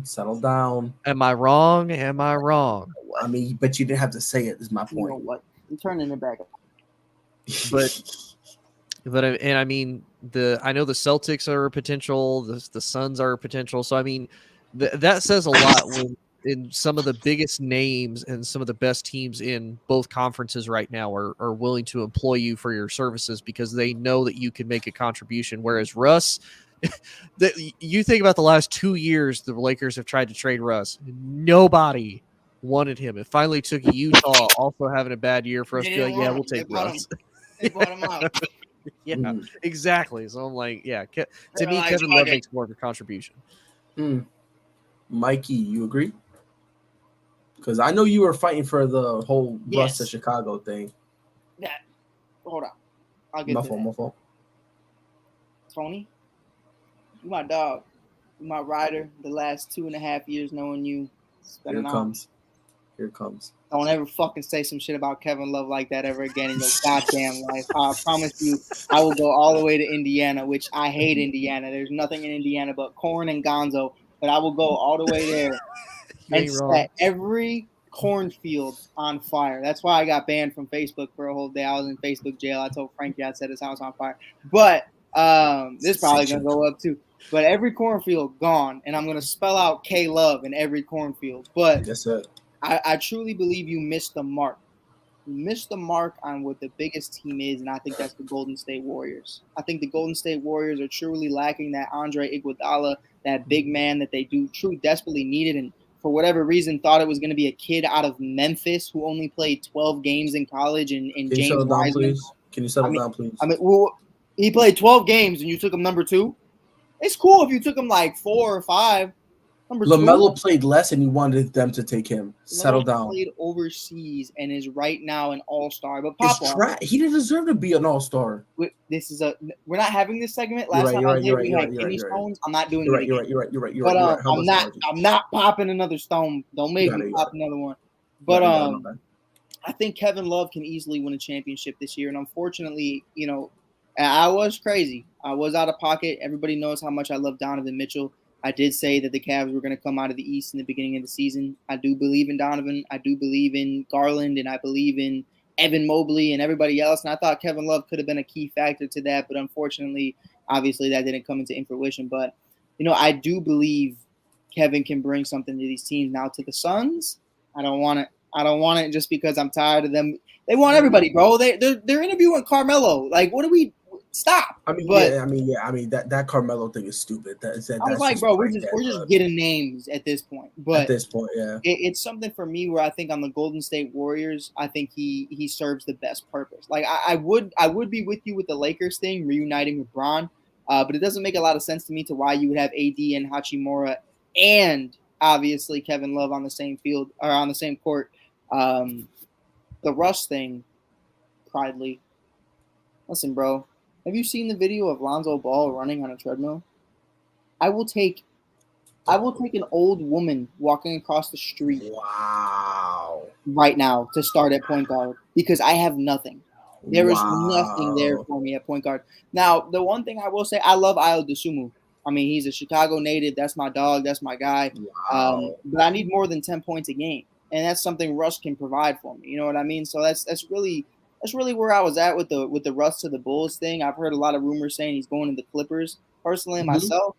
Settle down. Am I wrong? I mean, but you didn't have to say it, is my point. You know what? I'm turning it back up. But I mean, I know the Celtics are a potential, the Suns are a potential. So I mean, that says a lot when in some of the biggest names and some of the best teams in both conferences right now are willing to employ you for your services because they know that you can make a contribution. Whereas Russ, you think about the last 2 years, the Lakers have tried to trade Russ. Nobody wanted him. It finally took Utah also having a bad year for us to be like, yeah, we'll take Russ. They bought him out. Yeah, exactly. So I'm like, yeah, to me, Kevin Love makes more of a contribution. Mikey, you agree? Because I know you were fighting for the whole Russ to Chicago thing. Yeah. Hold on. I'll get to that. My fault. Tony, you my dog. You my rider. The last 2.5 years knowing you. Here it comes. Don't ever fucking say some shit about Kevin Love like that ever again in your goddamn life. I promise you, I will go all the way to Indiana, which I hate Indiana. There's nothing in Indiana but corn and gonzo, but I will go all the way there and set every cornfield on fire. That's why I got banned from Facebook for a whole day. I was in Facebook jail. I told Frankie I'd set his house on fire. But this is probably going to go up too. But every cornfield gone, and I'm going to spell out K-Love in every cornfield. But yes, sir. I truly believe you missed the mark missed the mark on what the biggest team is, and I think that's the Golden State Warriors. I think the Golden State Warriors are truly lacking that Andre Iguodala, that big man that they truly desperately needed, and for whatever reason thought it was going to be a kid out of Memphis who only played 12 games in college, and James Wiseman. Can you settle down, please? Well, he played 12 games, and you took him number 2. It's cool if you took him like 4 or 5. LaMelo played less, and you wanted them to take him. Settle down. Played overseas and is right now an all-star. But he didn't deserve to be an all-star. We're not having this segment. Last time I was here, we had kidney stones. I'm not doing it again. You're right. I'm not popping another stone. Don't make me pop another one. But I think Kevin Love can easily win a championship this year. And unfortunately, I was crazy. I was out of pocket. Everybody knows how much I love Donovan Mitchell. I did say that the Cavs were going to come out of the East in the beginning of the season. I do believe in Donovan. I do believe in Garland, and I believe in Evan Mobley and everybody else. And I thought Kevin Love could have been a key factor to that, but unfortunately, obviously, that didn't come into fruition. But I do believe Kevin can bring something to these teams. Now to the Suns, I don't want it. I don't want it just because I'm tired of them. They want everybody, bro. They're interviewing Carmelo. Like, what do we? Stop. That Carmelo thing is stupid. I was like, bro, we're just getting names at this point. But at this point, yeah, it's something for me where I think on the Golden State Warriors, I think he serves the best purpose. Like I would be with you with the Lakers thing, reuniting with Bron, but it doesn't make a lot of sense to me to why you would have AD and Hachimura and obviously Kevin Love on the same field or on the same court. The Russ thing, Pridely. Listen, bro. Have you seen the video of Lonzo Ball running on a treadmill? I will take an old woman walking across the street. Wow. Right now to start at point guard because I have nothing. There is nothing there for me at point guard. Now, the one thing I will say, I love Ayo Dosunmu. I mean, he's a Chicago native. That's my dog. That's my guy. Wow. But I need more than 10 points a game, and that's something Russ can provide for me. You know what I mean? So that's really where I was at with the Russ to the Bulls thing. I've heard a lot of rumors saying he's going to the Clippers. Personally, myself,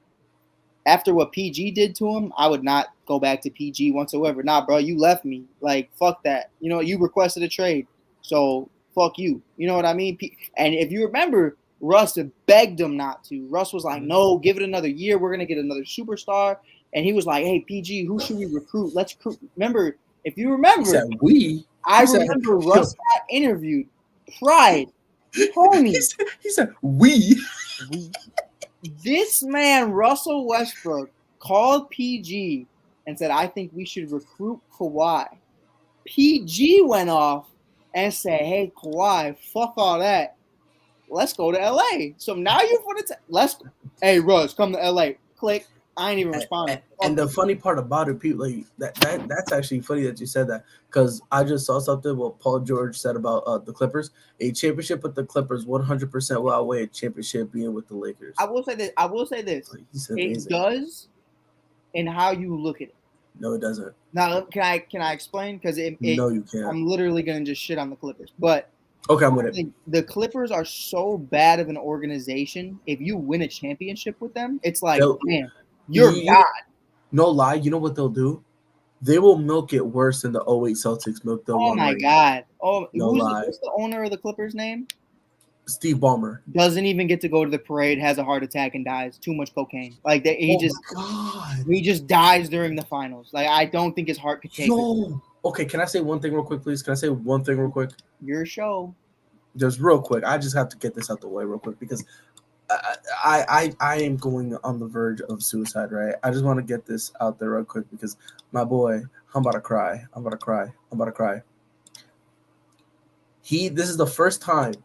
after what PG did to him, I would not go back to PG whatsoever. Nah, bro, you left me. Like, fuck that. You requested a trade, so fuck you. You know what I mean? And if you remember, Russ begged him not to. Russ was like, no, give it another year. We're going to get another superstar. And he was like, hey, PG, who should we recruit? Let's recruit. Remember, if you remember. He said, we. I remember Russ got interviewed. Pride. Homie. He said, we. This man, Russell Westbrook, called PG and said, I think we should recruit Kawhi. PG went off and said, hey, Kawhi, fuck all that. Let's go to LA. So now you want to hey, Russ, come to LA. Click. I ain't even responding. And the funny part about it, people, like that's actually funny that you said that because I just saw something what Paul George said about the Clippers. A championship with the Clippers 100% will outweigh a championship being with the Lakers. I will say this. Like, it does in how you look at it. No, it doesn't. Now, can I explain? Because no, you can't. I'm literally gonna just shit on the Clippers, but okay, I'm with it. The Clippers are so bad of an organization. If you win a championship with them, it's like, man. You're God. No lie. You know what they'll do? They will milk it worse than the 08 Celtics milked the Oh, my God. Oh, no lie. What's the owner of the Clippers name? Steve Ballmer. Doesn't even get to go to the parade, has a heart attack, and dies. Too much cocaine. Like, he just dies during the finals. Like, I don't think his heart could take it. Okay, can I say one thing real quick, please? Can I say one thing real quick? Your show. Just real quick. I just have to get this out the way real quick because I am going on the verge of suicide, right? I just want to get this out there real quick because my boy, I'm about to cry. This is the first time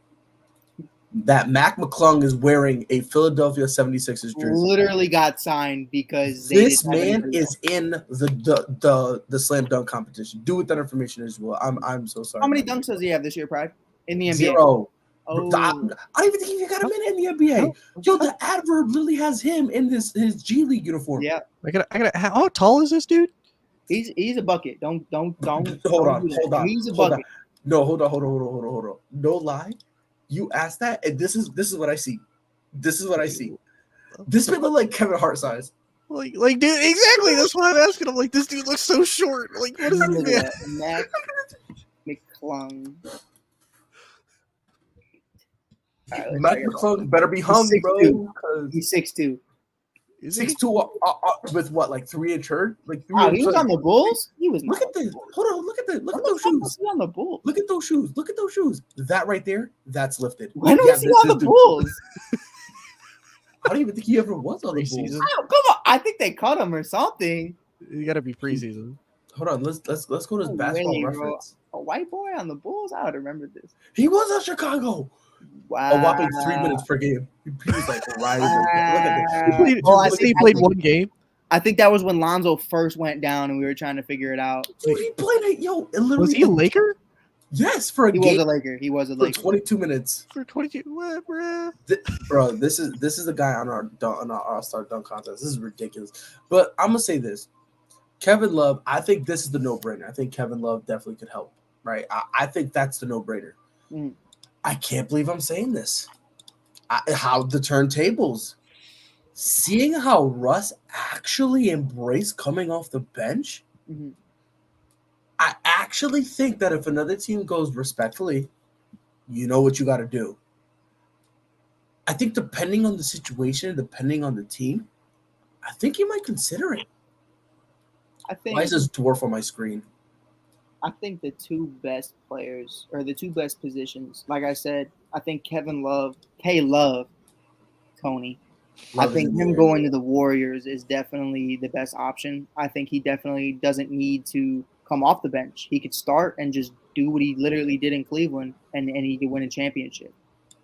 that Mac McClung is wearing a Philadelphia 76ers jersey. Literally got signed because this man is in the slam dunk competition. Do with that information as well. I'm so sorry. How many dunks does he have this year, Pride? In the NBA? 0. Oh. I don't even think he got a minute in the NBA. Yo, the adverb literally has him in his G League uniform. Yeah. I gotta. How tall is this dude? He's a bucket. Don't. Hold on. He's a bucket. No, hold on. No lie. You asked that, and this is what I see. This man look like Kevin Hart size. Like, dude, exactly. That's why I'm asking. I'm like, this dude looks so short. Like, what is this man? Mac McClung. Mac McClung better be hung, bro. He's 6'2". 6'2" with what, like 3-inch hurt? Like 3 Oh, inch. he was on the Bulls. He was. Look at this. Hold on. Look at this. Look at those shoes. On the Bulls. Look at those shoes. Look at those shoes. That right there, that's lifted. When was he on the Bulls? I don't even think he ever was on the Bulls. Oh, come on. I think they cut him or something. You got to be preseason. Hold on. Let's go to his basketball reference. Bro. A white boy on the Bulls. I would remember this. He was at Chicago. Wow. A whopping 3 minutes per game. He was like right. Look at this. He played one game. I think that was when Lonzo first went down and we were trying to figure it out. Dude, he played it. Yo, literally. Was he a Laker? Yes, for a game. He was a Laker. For 22 minutes. For 22. What, bro? Bro, this is the guy on our All-Star dunk contest. This is ridiculous. But I'm gonna say this. Kevin Love, I think this is the no-brainer. I think Kevin Love definitely could help. Right? I think that's the no-brainer. I can't believe I'm saying this. How the turntables. Seeing how Russ actually embraced coming off the bench, I actually think that if another team goes respectfully, you know what you got to do. I think depending on the situation, depending on the team, I think you might consider it. Why is this dwarf on my screen? I think the two best players or the two best positions, like I said, I think K-Love, Tony. I think him going to the Warriors is definitely the best option. I think he definitely doesn't need to come off the bench. He could start and just do what he literally did in Cleveland, and he could win a championship.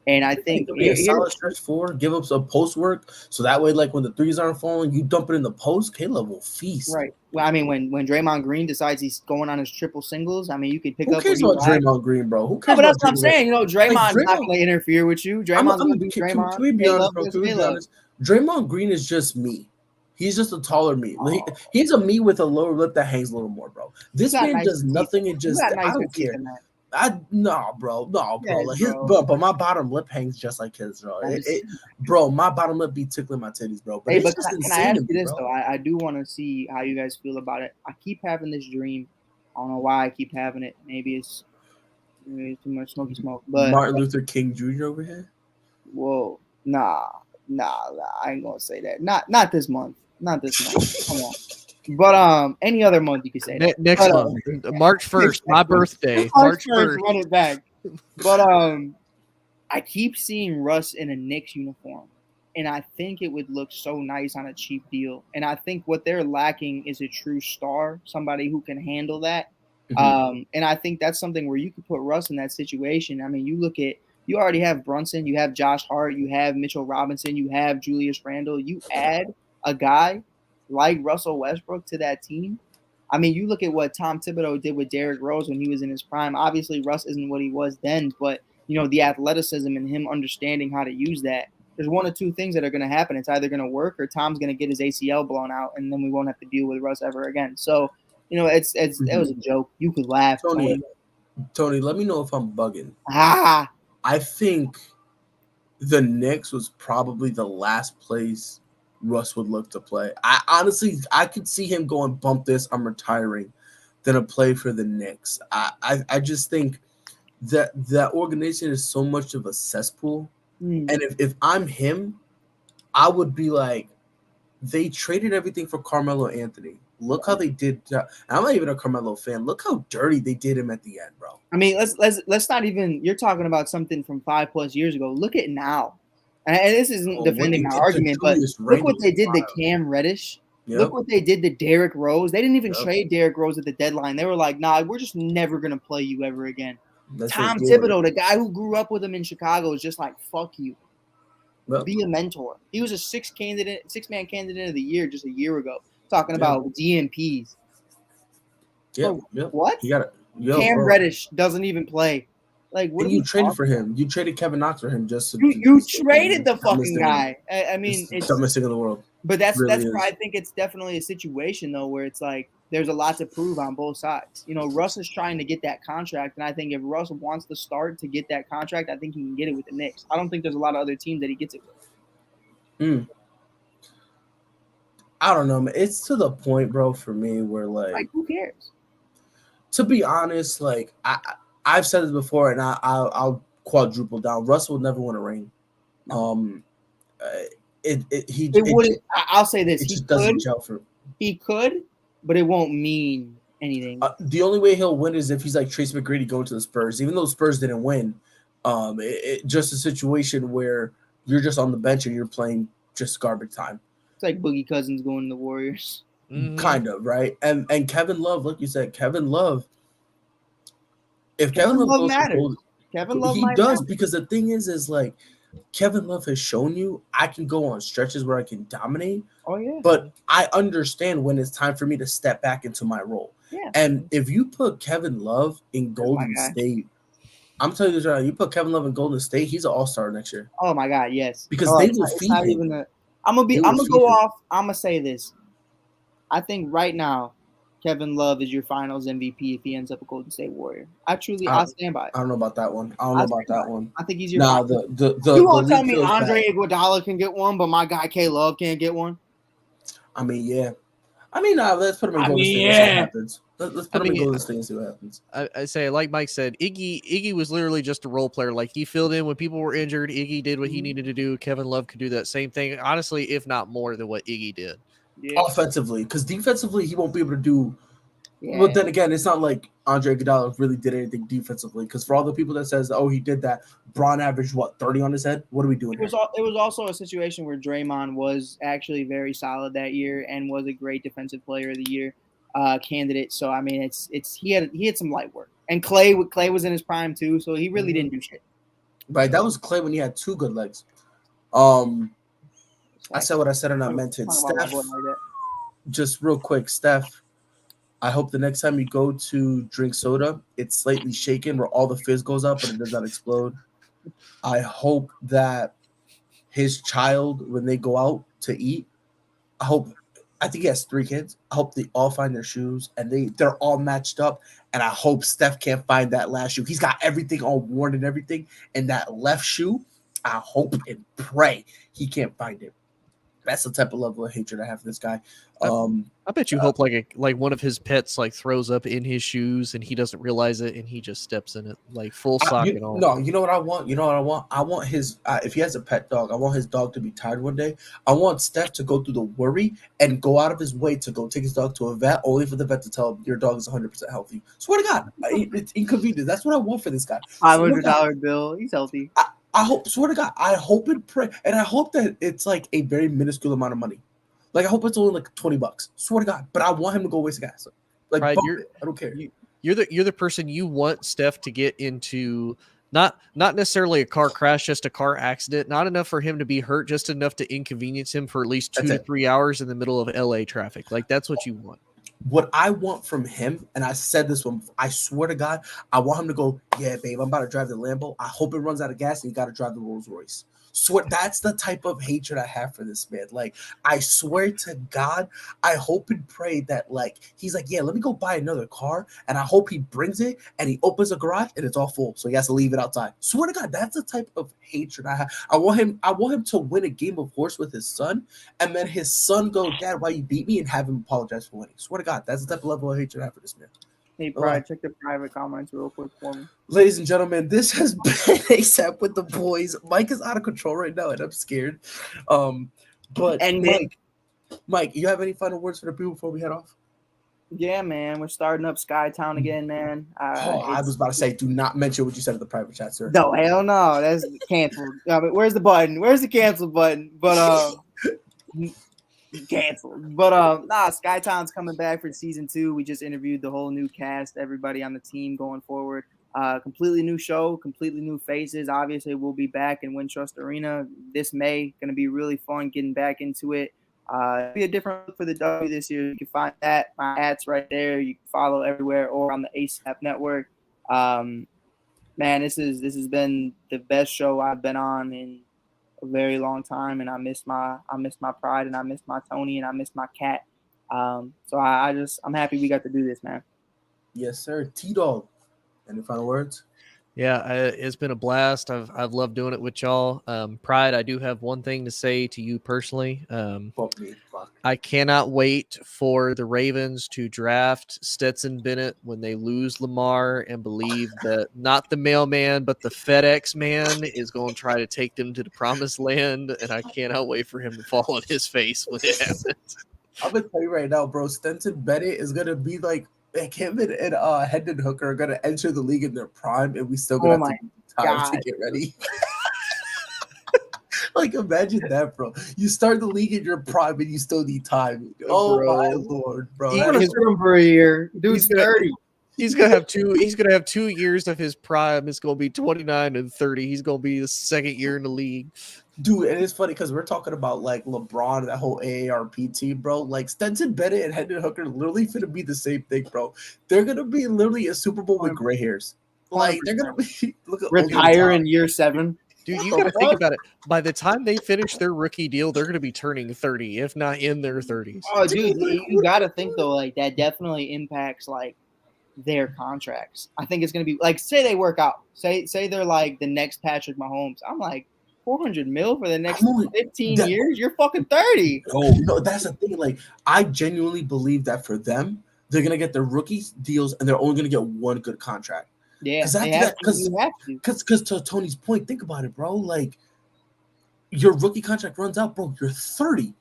And I think be a solid stretch four, give up some post work, so that way, like when the threes aren't falling, you dump it in the post. K-Love will feast. Right. Well, I mean, when Draymond Green decides he's going on his triple singles, I mean, you could pick up. Who cares about Draymond Green, bro? Who cares? But that's what I'm saying. You know, Draymond's not going to interfere with you. Draymond's going to be Draymond. Can we be honest, bro? Can we be honest? Draymond Green is just me. He's just a taller me. He's a me with a lower lip that hangs a little more, bro. This man does nothing and just I don't care. Bro. Yeah, but my bottom lip hangs just like his, bro. Bro, my bottom lip be tickling my titties, bro. But but can I ask you this though? I do want to see how you guys feel about it. I keep having this dream. I don't know why I keep having it. Maybe it's too much smoky smoke. But Martin Luther King Jr. over here. Whoa, nah. I ain't gonna say that. Not this month. Not this month. Come on. But any other month you could say that. Next month, March 1st, my birthday. March 1st, run it back. But I keep seeing Russ in a Knicks uniform, and I think it would look so nice on a cheap deal. And I think what they're lacking is a true star, somebody who can handle that. And I think that's something where you could put Russ in that situation. I mean, you already have Brunson, you have Josh Hart, you have Mitchell Robinson, you have Julius Randle. You add a guy like Russell Westbrook to that team. I mean, you look at what Tom Thibodeau did with Derrick Rose when he was in his prime. Obviously, Russ isn't what he was then, but, you know, the athleticism and him understanding how to use that. There's one or two things that are going to happen. It's either going to work or Tom's going to get his ACL blown out, and then we won't have to deal with Russ ever again. So, you know, it was a joke. You could laugh. Tony, let me know if I'm bugging. I think the Knicks was probably the last place Russ would look to play. I could see him going, bump this, I'm retiring, than a play for the Knicks. I just think that organization is so much of a cesspool. And if I'm him, I would be like, they traded everything for Carmelo Anthony. Look how they did. I'm not even a Carmelo fan. Look how dirty they did him at the end, bro. I mean, let's not even. You're talking about something from 5+ years ago. Look at now, and this isn't defending my argument, but look what they did to Cam Reddish. Yep. Look what they did to Derrick Rose. They didn't even trade Derrick Rose at the deadline. They were like, "Nah, we're just never gonna play you ever again." Tom Thibodeau, the guy who grew up with him in Chicago, is just like, "Fuck you." Yep. Be a mentor. He was a six-man candidate of the year just a year ago. Talking about DMPs. Yeah. What? You got it. Cam Reddish doesn't even play. Like, what? And you traded for him. You traded Kevin Knox for him just. You traded the fucking guy. I mean, it's the dumbest thing in the world. But that's why I think it's definitely a situation though where it's like there's a lot to prove on both sides. You know, Russ is trying to get that contract, and I think if Russ wants to start to get that contract, I think he can get it with the Knicks. I don't think there's a lot of other teams that he gets it with. I don't know, man. It's to the point, bro, for me where like who cares? To be honest, like I I've said this before, and I'll quadruple down. Russ will never win a ring. It wouldn't. I'll say this: it just doesn't gel for him. He could, but it won't mean anything. The only way he'll win is if he's like Trace McGrady going to the Spurs. Even though Spurs didn't win, just a situation where you're just on the bench and you're playing just garbage time. It's like Boogie Cousins going to the Warriors. Kind of, right? And Kevin Love, like you said, Kevin Love. If Kevin Love goes matters. Kevin Love he does, because the thing is like Kevin Love has shown you I can go on stretches where I can dominate. Oh yeah. But I understand when it's time for me to step back into my role. Yeah. And if you put Kevin Love in Golden State, I'm telling you this right now, you put Kevin Love in Golden State, he's an all-star next year. Oh my God, yes. Because they will feed him. I'm gonna go off. I'm gonna say this. I think right now, Kevin Love is your Finals MVP if he ends up a Golden State Warrior. I stand by it. I don't know about that one. I think he's your. Now you won't tell me Andre Iguodala can get one, but my guy K Love can't get one. I mean, yeah. I mean, let's put him in Golden State and see what happens. Let's put him in Golden State and see what happens. I say, like Mike said, Iggy was literally just a role player. Like, he filled in when people were injured. Iggy did what he needed to do. Kevin Love could do that same thing, honestly, if not more than what Iggy did. Yeah. Offensively, because defensively, he won't be able to do. Yeah. But then again, it's not like Andre Iguodala really did anything defensively. Because for all the people that says, "Oh, he did that," Braun averaged what 30 on his head. What are we doing? It was also a situation where Draymond was actually very solid that year and was a great defensive player of the year candidate. So I mean, he had some light work, and Clay was in his prime too, so he really didn't do shit. Right, that was Clay when he had two good legs. I said what I said and I meant it. Steph, just real quick, Steph, I hope the next time you go to drink soda, it's slightly shaken where all the fizz goes up but it does not explode. I hope that his child, when they go out to eat, I think he has 3 kids. I hope they all find their shoes and they're all matched up. And I hope Steph can't find that last shoe. He's got everything all worn and everything. And that left shoe, I hope and pray he can't find it. That's the type of level of hatred I have for this guy. I bet you hope like one of his pets like throws up in his shoes and he doesn't realize it and he just steps in it like full sock and all. No, you know what I want? I want his if he has a pet dog, I want his dog to be tired one day. I want Steph to go through the worry and go out of his way to go take his dog to a vet, only for the vet to tell him your dog is 100% healthy. Swear to God, it's inconvenient. That's what I want for this guy. $500 bill. He's healthy. I hope, swear to God, I hope and pray, and I hope that it's like a very minuscule amount of money. Like I hope it's only like $20. Swear to God, but I want him to go waste gas. Like right, I don't care. You're the person you want Steph to get into. Not necessarily a car crash, just a car accident. Not enough for him to be hurt, just enough to inconvenience him for at least 2 to 3 hours in the middle of LA traffic. Like that's what you want. What I want from him, and I said this one, I swear to God, I want him to go, yeah, babe, I'm about to drive the Lambo. I hope it runs out of gas and you got to drive the Rolls Royce. Swear, that's the type of hatred I have for this man. Like, I swear to God, I hope and pray that, like, he's like, yeah, let me go buy another car. And I hope he brings it and he opens a garage and it's all full. So he has to leave it outside. Swear to God, that's the type of hatred I have. I want him to win a game of horse with his son. And then his son go, Dad, why you beat me? And have him apologize for winning. Swear to God, that's the type of level of hatred I have for this man. Hey, Brian, check the private comments real quick for me. Ladies and gentlemen, this has been ASAP with the boys. Mike is out of control right now, and I'm scared. Mike, you have any final words for the people before we head off? Yeah, man, we're starting up Skytown again, man. I was about to say, do not mention what you said in the private chat, sir. No, hell no, that's canceled. Where's the button? Where's the cancel button? But canceled. But Skytown's coming back for season 2. We just interviewed the whole new cast, everybody on the team going forward. Completely new show, completely new faces. Obviously, we'll be back in Wintrust Arena this May. Going to be really fun getting back into it. It'll be a different look for the W this year. You can find that my ads right there. You can follow everywhere or on the ASAP network. Man, this has been the best show I've been on in a very long time, and I miss my pride, and I miss my Tony, and I miss my cat. So I'm happy we got to do this, man. Yes, sir. T-Dog. Any final words? Yeah, it's been a blast. I've loved doing it with y'all. Pride, I do have one thing to say to you personally. Fuck me. Fuck. I cannot wait for the Ravens to draft Stetson Bennett when they lose Lamar and believe that not the mailman, but the FedEx man is going to try to take them to the promised land. And I cannot wait for him to fall on his face when it happens. I'm gonna tell you right now, bro. Stetson Bennett is gonna be like him and Hendon Hooker are gonna enter the league in their prime, and we still gonna have time to get ready. Like, imagine that, bro. You start the league in your prime, and you still need time. Oh bro. my lord, bro! He's gonna sit him for a year. Dude's 30. He's gonna have 2 years of his prime. It's gonna be 29 and 30. He's gonna be the second year in the league. Dude, and it's funny because we're talking about like LeBron, that whole AARP team, bro. Like Stetson Bennett and Hendon Hooker literally finna be the same thing, bro. They're gonna be literally a Super Bowl with gray hairs. Like they're gonna be retire in year 7. Dude, you gotta think about it. By the time they finish their rookie deal, they're gonna be turning 30, if not in their 30s. Oh, dude, you gotta think though, like that definitely impacts like their contracts. I think it's gonna be like, say they work out, say they're like the next Patrick Mahomes. I'm like, $400 million for the next 15 years. You're fucking 30. No, that's the thing. Like, I genuinely believe that for them, they're gonna get their rookie deals, and they're only gonna get one good contract. Yeah, because to Tony's point, think about it, bro. Like, your rookie contract runs out, bro. You're 30.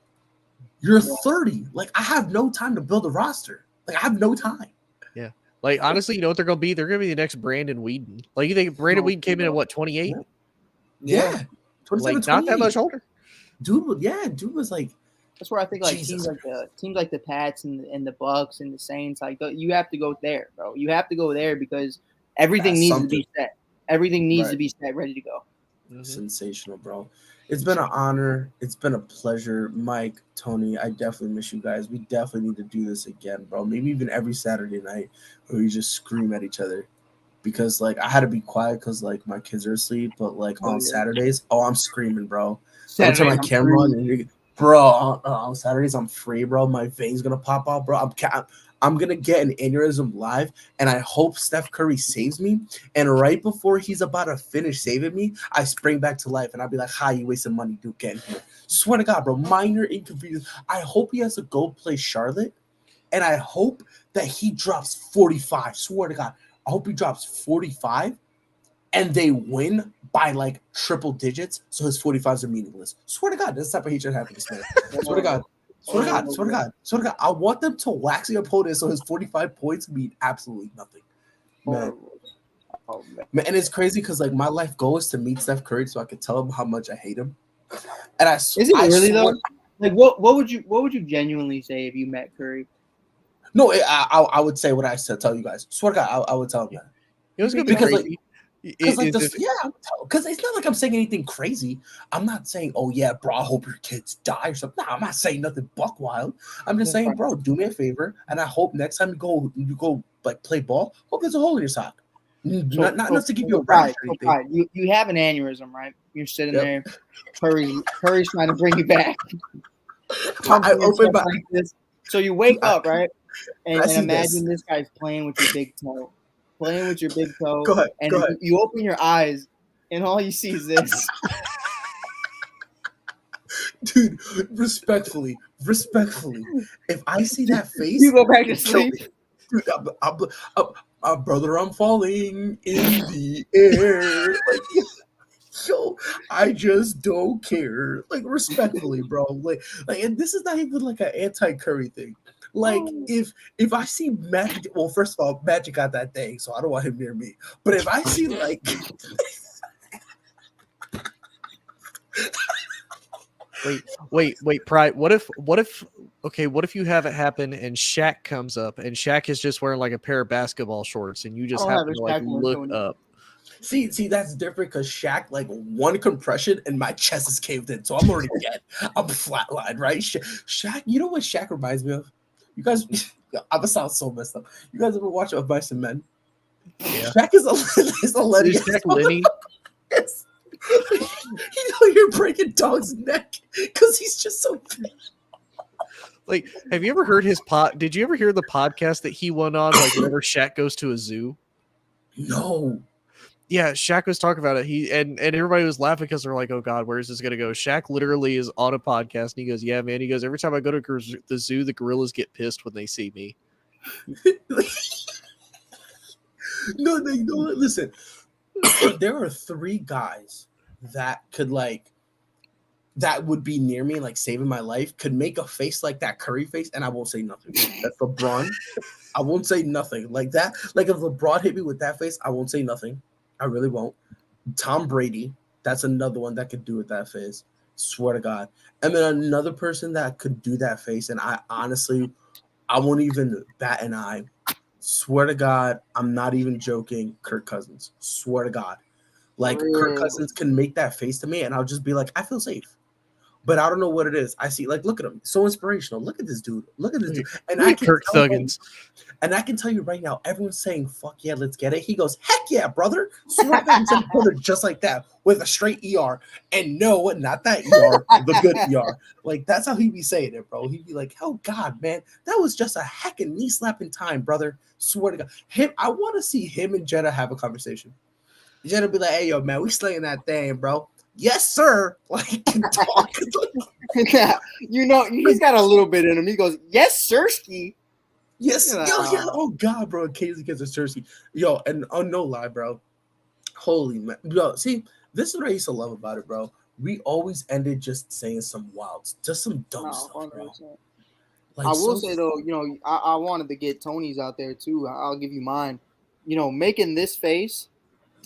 You're 30. Like, I have no time to build a roster. Like, I have no time. Yeah. Like, honestly, you know what they're gonna be? They're gonna be the next Brandon Whedon. Like, you think Brandon Whedon came in at what, 28? Yeah. Like, not that much older. Dude was like, that's where I think like teams like the Pats and the Bucks and the Saints, like you have to go there, bro. You have to go there because everything needs to be set. Everything needs to be set, ready to go. Sensational, bro. It's been an honor. It's been a pleasure, Mike, Tony. I definitely miss you guys. We definitely need to do this again, bro. Maybe even every Saturday night where we just scream at each other. Because like I had to be quiet because like my kids are asleep, but like on Saturdays, I'm screaming, bro. I turn my camera on, and bro, on Saturdays I'm free, bro. My veins gonna pop out, bro. I'm gonna get an aneurysm live, and I hope Steph Curry saves me. And right before he's about to finish saving me, I spring back to life, and I'll be like, "Hi, you wasted money, dude. Get in here." Swear to God, bro. Minor inconvenience. I hope he has to go play Charlotte, and I hope that he drops 45. Swear to God. I hope he drops 45 and they win by like triple digits, so his 45s are meaningless. Swear to God, this type of hate should happen to Smith. Swear to God. I want them to wax the opponent so his 45 points mean absolutely nothing. Man. And it's crazy because like my life goal is to meet Steph Curry so I can tell him how much I hate him. And is it really though? Like what would you genuinely say if you met Curry? No, I would say what I said. Tell you guys. Swear to God, I would tell him that. It was gonna be crazy. Because it's not like I'm saying anything crazy. I'm not saying, oh yeah, bro, I hope your kids die or something. No, I'm not saying nothing buck wild. I'm just saying, bro, do me a favor, and I hope next time you go like play ball, hope there's a hole in your sock. Not enough to give you a rash or anything. You have an aneurysm, right? You're sitting there. Curry's trying to bring you back. I open my like this. So you wake up, right? And imagine this guy's playing with your big toe. Go ahead. You open your eyes, and all you see is this. Dude, respectfully, if I see that face, you go back to sleep. Dude, brother, I'm falling in the air. Like, yo, I just don't care. Like, respectfully, bro. Like, and this is not even like an anti-Curry thing. Like, if I see Magic, well, first of all, Magic got that thing, so I don't want him near me. But if I see like, wait, Pride. What if you have it happen and Shaq comes up and Shaq is just wearing like a pair of basketball shorts and you just happen to like look up. See, that's different because Shaq, like one compression and my chest is caved in, so I'm already dead. I'm flatlined, right? Shaq, you know what Shaq reminds me of? You guys, I'm gonna sound so messed up. You guys ever watch Of Mice and Men? Yeah. Shaq is a Lenny. Shaq Lenny. Yes. You know you're breaking dog's neck because he's just so big. Like, have you ever heard his Did you ever hear the podcast that he went on? Like, whenever Shaq goes to a zoo. No. Yeah, Shaq was talking about it. He and everybody was laughing because they're like, "Oh God, where is this gonna go?" Shaq literally is on a podcast and he goes, "Yeah, man." He goes, "Every time I go to the zoo, the gorillas get pissed when they see me." No, listen. There are 3 guys that could that would be near me, like saving my life, could make a face like that Curry face, and I won't say nothing. That's LeBron. I won't say nothing like that. Like if LeBron hit me with that face, I won't say nothing. I really won't. Tom Brady, that's another one that could do with that face. Swear to God. And then another person that could do that face, and I honestly, I won't even bat an eye. Swear to God, I'm not even joking. Kirk Cousins. Swear to God. Like Kirk Cousins can make that face to me, and I'll just be like, I feel safe. But I don't know what it is. I see, like, look at him, so inspirational. Look at this dude. Look at this dude. And I can Kirk tell Thuggins. and I can tell you right now, everyone's saying, fuck yeah, let's get it. He goes, heck yeah, brother. Swear to God, he's brother just like that with a straight ER. And no, not that ER, the good ER. Like, that's how he be saying it, bro. He'd be like, oh, God, man, that was just a heckin' knee slapping time, brother. Swear to God. I want to see him and Jenna have a conversation. Jenna be like, hey, yo, man, we slaying that thing, bro. Yes, sir. Like, talk. Yeah, he's got a little bit in him. He goes, yes, sirski. Yes, yo, yeah. Oh God, bro. Casey gets a Cersei. Yo, and no lie, bro. Holy man. Yo, see, this is what I used to love about it, bro. We always ended just saying some wilds, just some dumb stuff, 100%. Bro. Like, I will say though, I wanted to get Tony's out there too. I'll give you mine. Making this face,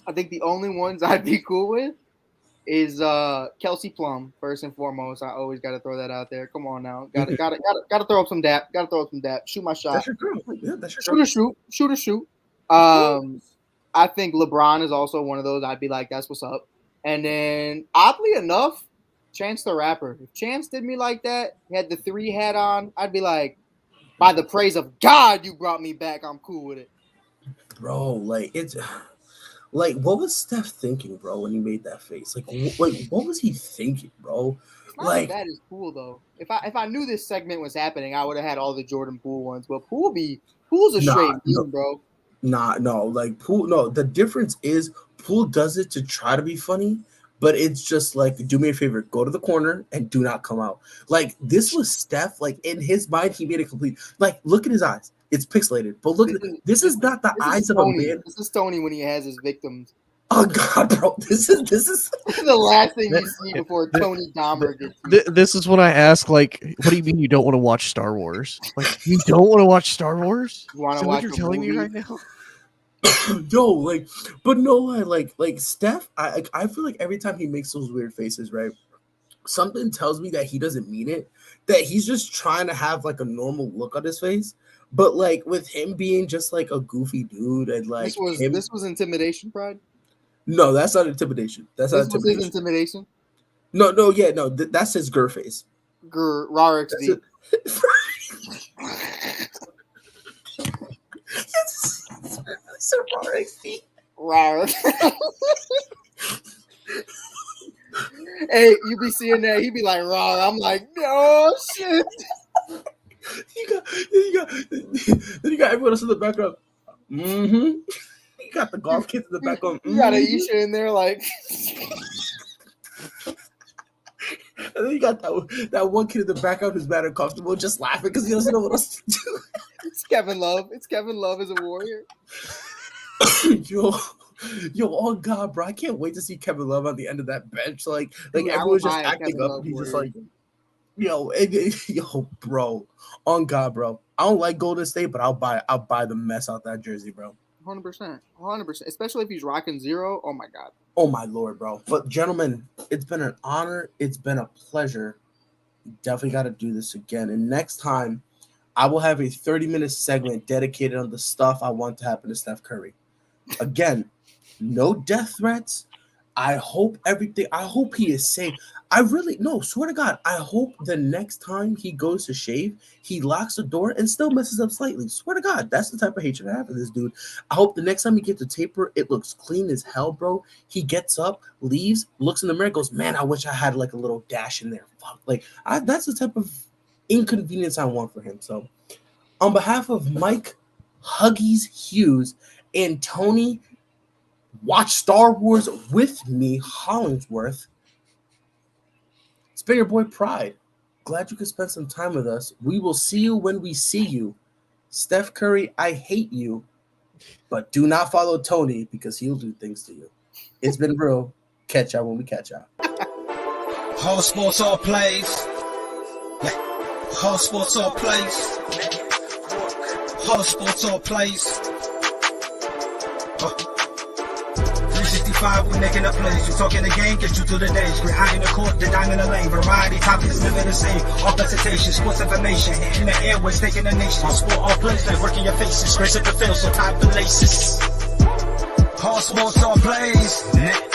I think the only ones I'd be cool with is Kelsey Plum, first and foremost. I always got to throw that out there. Come on now, got to throw up some dap. Got to throw up some dap. Shoot my shot. That's your girl. Yeah, that's your girl. Shoot. I think LeBron is also one of those. I'd be like, that's what's up. And then, oddly enough, Chance the Rapper. If Chance did me like that, he had the 3 hat on, I'd be like, by the praise of God, you brought me back. I'm cool with it, bro. Like it's. Like, what was Steph thinking, bro, when he made that face? Like, what was he thinking, bro? Like, that is cool though. If I knew this segment was happening, I would have had all the Jordan Poole ones. But Poole's a straight meme, bro. No, like Poole. No, the difference is Poole does it to try to be funny, but it's just like, do me a favor, go to the corner and do not come out. Like, this was Steph. Like, in his mind, he made it complete. Like, look at his eyes. It's pixelated, but look, this is not the eyes of a man. This is Tony when he has his victims. Oh God, bro! This is the last thing you see before Tony Dahmer gets. This is when I ask, like, what do you mean you don't want to watch Star Wars? Like, you don't want to watch Star Wars? You want to watch? What you're telling me right now? No, like, but no lie, like Steph. I feel like every time he makes those weird faces, right? Something tells me that he doesn't mean it. That he's just trying to have like a normal look on his face. But like with him being just like a goofy dude and like this was intimidation, Pride. No, that's not intimidation. That's not intimidation. Was his intimidation. No, that's his Gur face. Gur RXD. It's a RXD. Rar. Hey, you be seeing that? He be like, "Raw." I'm like, "No shit." You got everyone else in the background. Mm-hmm. You got the golf kids in the background. You got Aisha in there, like. And then you got that one kid in the background who's mad uncomfortable, just laughing because he doesn't know what else to do. It's Kevin Love. It's Kevin Love as a warrior. Yo, oh God, bro! I can't wait to see Kevin Love on the end of that bench. Like everyone's just acting up. And he's just like. Yo, bro, on God, bro. I don't like Golden State, but I'll buy the mess out that jersey, bro. 100%, especially if he's rocking 0. Oh my God. Oh my Lord, bro. But gentlemen, it's been an honor. It's been a pleasure. Definitely got to do this again. And next time, I will have a 30-minute segment dedicated on the stuff I want to happen to Steph Curry. Again, no death threats. I hope he is safe. Swear to God, I hope the next time he goes to shave, he locks the door and still messes up slightly. Swear to God, that's the type of hatred I have for this dude. I hope the next time he gets a taper, it looks clean as hell, bro. He gets up, leaves, looks in the mirror, goes, man, I wish I had like a little dash in there. Fuck. Like, that's the type of inconvenience I want for him. So, on behalf of Mike Huggies Hughes and Tony Watch Star Wars with me, Hollingsworth. It's been your boy Pride. Glad you could spend some time with us. We will see you when we see you. Steph Curry, I hate you, but do not follow Tony because he'll do things to you. It's been real. Catch y'all when we catch y'all. All sports, all plays. All sports, all plays. All sports, all plays. 365, we making a plays. We talking the game, get you to the days. We're high in the court, the dime in the lane. Variety topics, living the same. All presentation, sports information. Hitting the airways, taking the nation. All sport, all plays, like working your faces. Grace at the field, so tie the laces. All sports, all plays.